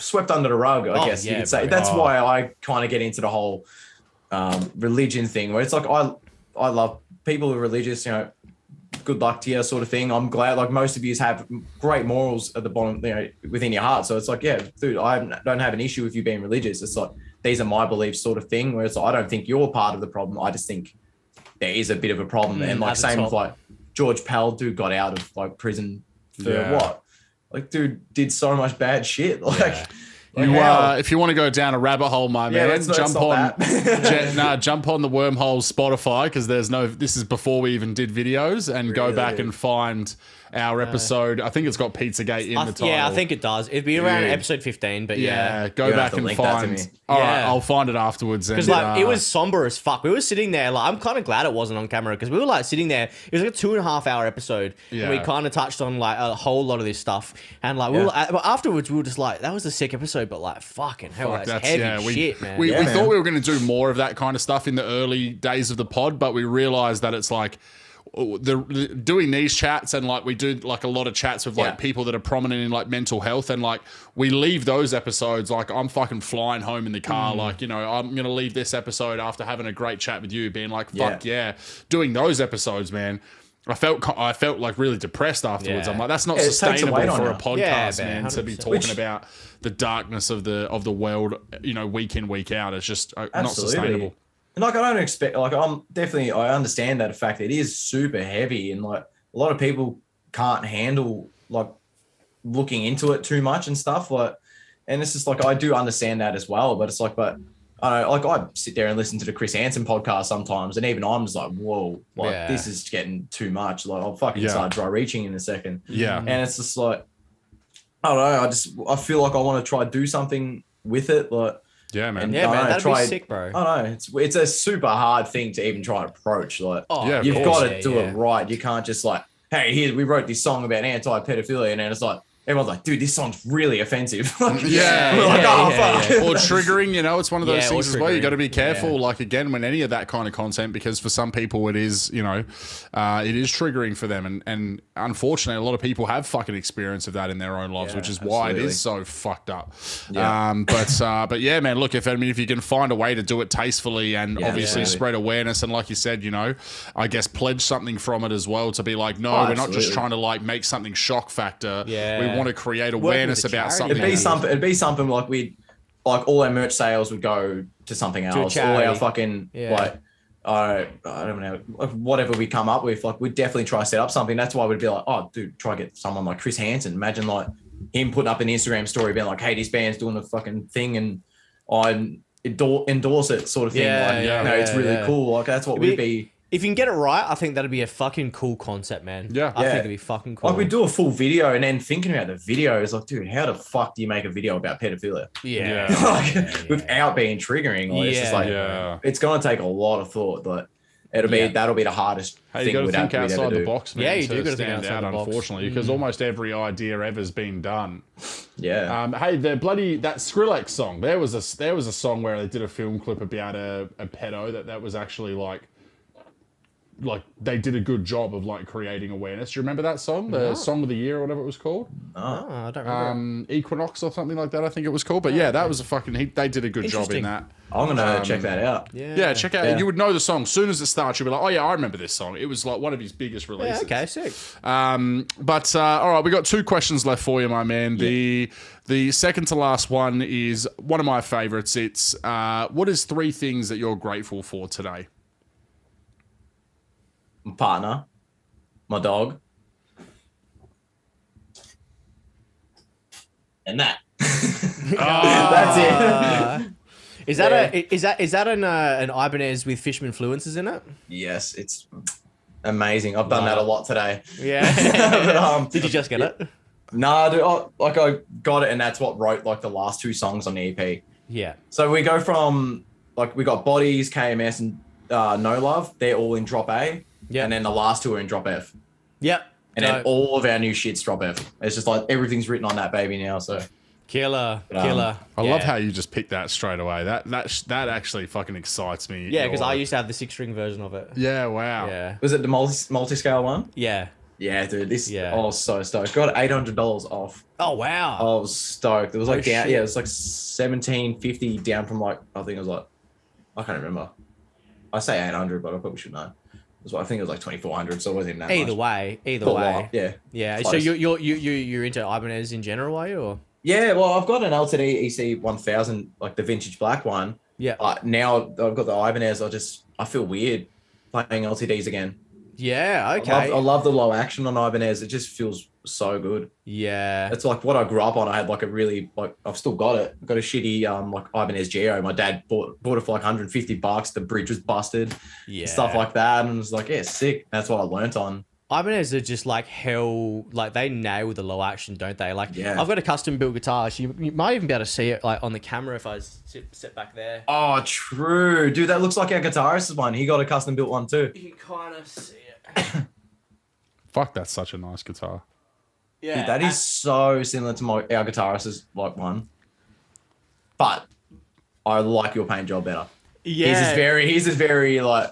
swept under the rug, I guess you could say. That's why I kind of get into the whole religion thing, where it's like I love people who are religious, you know, good luck to you sort of thing. I'm glad like most of you have great morals at the bottom, you know, within your heart. So it's like, yeah, dude, I don't have an issue with you being religious. It's like, these are my beliefs sort of thing, where it's like, I don't think you're part of the problem. I just think there is a bit of a problem. And like same with like George Pell, dude got out of like prison for what? Like, dude did so much bad shit. Like, if you want to go down a rabbit hole, my man, jump on the Wormholes Spotify, because this is before we even did videos, and go back and find our episode. I think it's got Pizzagate in the title. Yeah, I think it does. It'd be around episode 15, but go back and find. All right, I'll find it afterwards. Because like it was somber as fuck. We were sitting there, like, I'm kind of glad it wasn't on camera, because we were like sitting there. It was like a 2.5 hour episode, and we kind of touched on like a whole lot of this stuff. And like but afterwards, we were just like, that was a sick episode, but like fucking hell, that's heavy shit, man. We thought we were going to do more of that kind of stuff in the early days of the pod, but we realized that it's like, doing these chats, and like we do like a lot of chats with like people that are prominent in like mental health, and like we leave those episodes, like I'm fucking flying home in the car, like, you know, I'm gonna leave this episode after having a great chat with you, being like, fuck doing those episodes, man. I felt like really depressed afterwards. I'm like, that's not sustainable for a podcast, man, 100%. To be talking about the darkness of the world, you know, week in, week out. It's just not sustainable. And like, I don't expect, like, I understand that fact. It is super heavy, and like a lot of people can't handle like looking into it too much and stuff. Like, and it's just like, I do understand that as well, but it's like, but I don't know, like I sit there and listen to the Chris Hansen podcast sometimes, and even I'm just like, whoa, like this is getting too much. Like I'll fucking start dry reaching in a second. Yeah. And it's just like, I don't know, I feel like I want to try to do something with it. Like, yeah, man. That'd be sick, bro. I don't know. It's a super hard thing to even try to approach. Like, you've got to do it right. You can't just like, hey, we wrote this song about anti-pedophilia, and then it's like, everyone's like, dude, this song's really offensive. Or triggering, you know, it's one of those things as well. You got to be careful, like, again, when any of that kind of content, because for some people it is, you know, it is triggering for them. And unfortunately, a lot of people have fucking experience of that in their own lives, which is why it is so fucked up. But yeah, man, look, if you can find a way to do it tastefully and obviously spread awareness, and like you said, you know, I guess pledge something from it as well, to be like, no, we're not just trying to like make something shock factor. We want to create awareness about something. It'd be something like all our merch sales would go to something else. All our fucking like I don't know, whatever we come up with, like we'd definitely try to set up something. That's why we'd be like, oh, dude, try to get someone like Chris Hansen. Imagine like him putting up an Instagram story being like, hey, this band's doing a fucking thing, and I endorse it, sort of thing. It's really cool. Like that's what we'd be If you can get it right, I think that'd be a fucking cool concept, man. Yeah. I think it'd be fucking cool. Like we do a full video and then thinking about the video is like, dude, how the fuck do you make a video about pedophilia? Yeah. Like, without being triggering. Like, it's just like, it's going to take a lot of thought, but that'll be the hardest Hey, thing you got to we'd think have to outside do. the box, man. Yeah, you do to gotta think stand outside out, the box. unfortunately, because almost every idea ever's been done. Yeah. Hey, that Skrillex song. There was a song where they did a film clip about a pedo that was actually like they did a good job of like creating awareness. Do you remember that song? The Song of the Year or whatever it was called? Oh, I don't remember. Equinox or something like that, I think it was called. But yeah, that was a fucking... They did a good job in that. I'm going to check that out. Yeah, check out. Yeah. You would know the song. As soon as it starts, you'll be like, oh yeah, I remember this song. It was like one of his biggest releases. Yeah, okay, sick. But all right, we got 2 questions left for you, my man. The second to last one is one of my favorites. It's what is 3 things that you're grateful for today? My partner, my dog, and that. That's it. Is that an Ibanez with Fishman Fluences in it? Yes, it's amazing. I've done that a lot today. Yeah. Did you just get it? Nah, dude, I got it, and that's what wrote like the last 2 songs on the EP. Yeah. So we go from like we got Bodies, KMS, and No Love. They're all in drop A. Yeah. And then the last 2 are in drop F. Yep. And then all of our new shit's drop F. It's just like everything's written on that baby now. So killer. I love how you just picked that straight away. That actually fucking excites me. Yeah, because I used to have the 6-string version of it. Yeah, wow. Yeah. Was it the multi-scale one? Yeah. Yeah, dude. I was so stoked. Got $800 off. Oh wow. I was stoked. It was like down. Shit. Yeah, it was like $17.50 down from like I think it was like I can't remember. I say 800, but I probably should know. I think it was like 2,400, so it wasn't that Either much. way. Yeah. Yeah. Close. So you're into Ibanez in general, are you? Or? Yeah, well, I've got an LTD EC 1000, like the vintage black one. Yeah. Now I've got the Ibanez. I feel weird playing LTDs again. Yeah. Okay. I love the low action on Ibanez. It just feels so good. Yeah. It's like what I grew up on. I had like a really I've still got it. I've got a shitty like Ibanez Geo. My dad bought it for like $150. The bridge was busted. Yeah. Stuff like that. And it was like, yeah, sick. That's what I learnt on. Ibanez are just like hell, like they nail the low action, don't they? Like Yeah. I've got a custom built guitar. So you might even be able to see it like on the camera if I sit back there. Oh, true. Dude, that looks like our guitarist's one. He got a custom built one too. You can kind of see it. Fuck, that's such a nice guitar. Yeah. Dude, that is so similar to our guitarist's like one. But I like your paint job better. Yeah. His is very like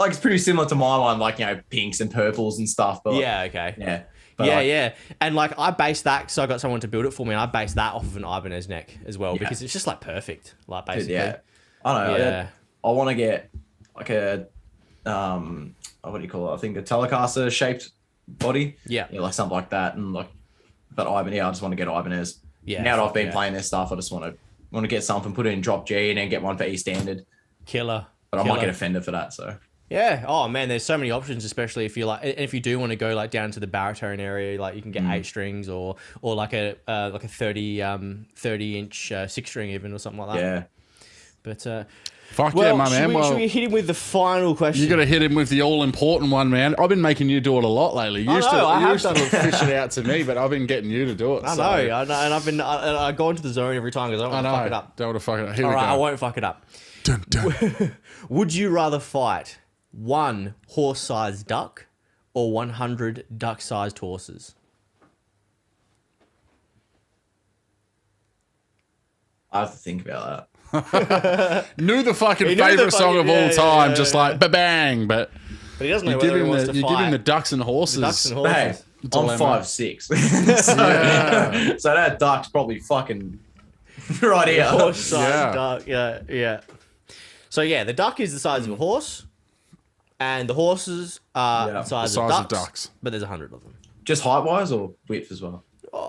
it's pretty similar to my one, like, you know, pinks and purples and stuff. But Yeah, okay. yeah. But Yeah, like, yeah. And like I based that, so I got someone to build it for me, and I based that off of an Ibanez neck as well, because it's just like perfect. Like dude, basically. yeah. I don't know. Yeah. I want to get like a what do you call it? I think a Telecaster shaped body. Yeah. Yeah, like something like that. And like, but I just want to get Ibanez. Yeah, Now that I've fuck been yeah. playing this stuff, I just want to get something, put it in drop G, and then get one for E standard. Killer. But I Killer. might get a Fender for that. So Yeah. Oh man, there's so many options, especially if you like, and if you do want to go like down to the baritone area, like you can get 8 strings or like a 30 inch 6-string even or something like that. yeah. But Fuck well, yeah, my man. should we hit him with the final question? You got to hit him with the all-important one, man. I've been making you do it a lot lately. You I used know, I to, you have used to done fish it out to me, but I've been getting you to do it. I know, and I've been I go into the zone every time because I don't want to fuck it up. Don't want to fuck it up. Here All we right, go. I won't fuck it up. Dun, dun. Would you rather fight 1 horse-sized duck or 100 duck-sized horses? I have to think about that. Knew the fucking He knew the favorite song fucking- of all yeah, time, yeah, just yeah. like ba-bang, but But he doesn't know you whether he wants to you fight. give him the ducks and horses. The ducks and But hey, horses. I'm dilemma. 5'6". Yeah. So that duck's probably fucking right here. Horse-sized Yeah. duck. Yeah, yeah. So yeah, the duck is the size of a horse, and the horses are Yeah, the size, the of, size of ducks, ducks. But there's 100 of them. Just height wise or width as well?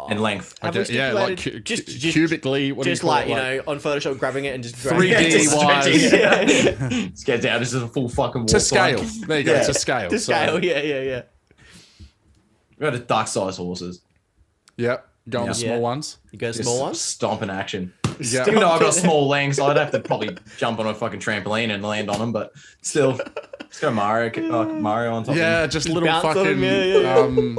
And length. Have we Okay, yeah, like stipulated- cubically. What just do you call like, it? you know, on Photoshop, grabbing it and just 3D Yeah, just wise. stretching. Let's get down. This is a full fucking walk. To scale. Like. There you go. Yeah. To scale. to So, scale. Yeah. We got a duck-sized horses. Yep. Go on the Yeah. small Yeah. ones. You go Just small ones. Stomp in action. Yeah. Even though I've got small legs, I'd have to probably jump on a fucking trampoline and land on them. But still, let's go Mario on top. Yeah, just little bounce on fucking. him,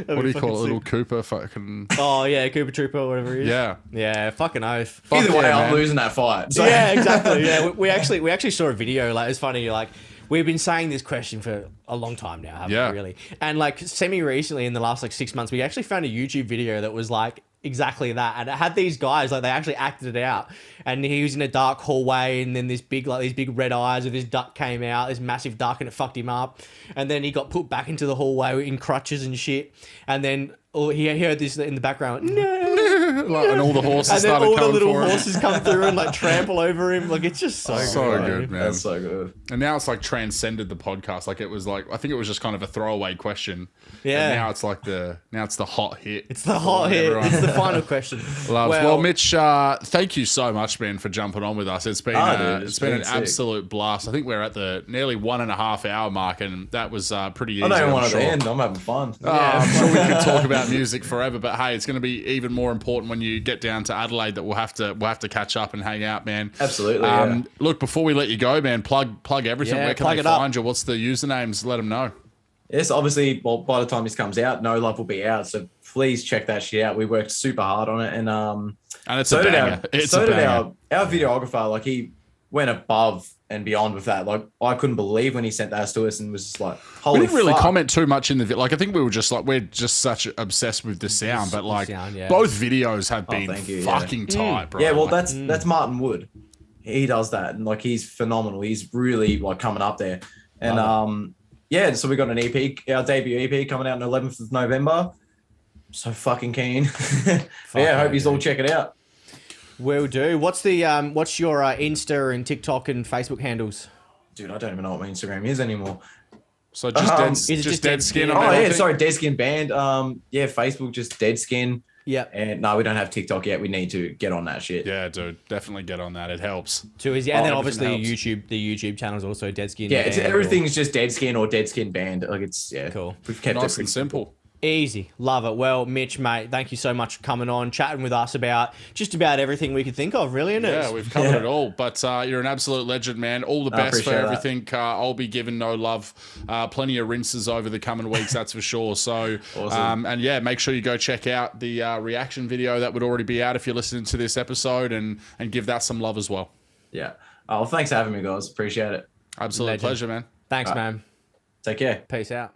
What do you call it? Little Cooper fucking. Oh yeah, Cooper Trooper, whatever he is. Yeah. Yeah, fucking oath. Either way, yeah, I'm man. losing that fight. So. Yeah, exactly. Yeah, we actually saw a video. Like, it's funny. Like, we've been saying this question for a long time now, haven't Yeah. we? Really. And like semi recently, in the last like 6 months, we actually found a YouTube video that was like exactly that, and it had these guys like they actually acted it out. And he was in a dark hallway, and then this big like these big red eyes of this duck came out, this massive duck, and it fucked him up. And then he got put back into the hallway in crutches and shit. And then he heard this in the background, no. Like, and all the horses And then started all the coming little for him. horses come through and like trample over him. Like, it's just so Good, man. That's so good. And now it's like transcended the podcast. Like it was like I think it was just kind of a throwaway question. Yeah. And now it's like the hot hit. It's the hot hit. Everyone It's the final question. loves. Well, Mitch, thank you so much, man, for jumping on with us. It's been Dude, it's been an sick. absolute blast. I think we're at the nearly 1.5 hour mark, and that was pretty easy. I don't even I'm want it sure. to end. I'm having fun. I'm sure we could talk about music forever, but hey, it's going to be even more important when you get down to Adelaide that we'll have to catch up and hang out, man. Absolutely. Yeah. Look, before we let you go, man, plug everything. Yeah, Where can plug they it up. find you? What's the usernames? Let them know. Yes, obviously, well, by the time this comes out, No Love will be out. So please check that shit out. We worked super hard on it. And it's so a did banger. our videographer. Like, he went above and beyond with that. Like, I couldn't believe when he sent that to us and was just like, holy We didn't really fuck. comment too much in the video. Like, I think we were just like, we're just such obsessed with the sound, but like sound, yeah. both videos have been thank you, fucking tight, bro. Yeah, well, Like, that's Martin Wood. He does that, and like he's phenomenal. He's really like coming up there. And yeah, so we got an EP, our debut EP coming out on 11th of November. So fucking keen. Yeah, I hope you all check it out. Will do. What's the what's your Insta and TikTok and Facebook handles? Dude, I don't even know what my Instagram is anymore. so just Is it just Deadskin. Deadskin? on Oh yeah, everything? sorry, Deadskin Band. Yeah, Facebook just Deadskin. Yeah. And no, we don't have TikTok yet. We need to get on that shit. Yeah, dude, definitely get on that. It helps. Too easy. And then everything obviously helps. the YouTube channel is also Deadskin. Yeah, it's, Band everything's just Deadskin or Deadskin Band. Like it's Cool. We've kept Nice it pretty and simple. Easy. Love it. Well, Mitch, mate, thank you so much for coming on, chatting with us about just about everything we could think of, really, isn't it? Yeah, we've covered it all. But you're an absolute legend, man. All the best for appreciate that. everything. I'll be giving No Love plenty of rinses over the coming weeks, that's for sure. So, Awesome. and yeah, make sure you go check out the reaction video that would already be out if you're listening to this episode, and give that some love as well. Yeah. Oh, well, thanks for having me, guys. Appreciate it. Absolute Legend. pleasure, man. Thanks, man. Take care. Peace out.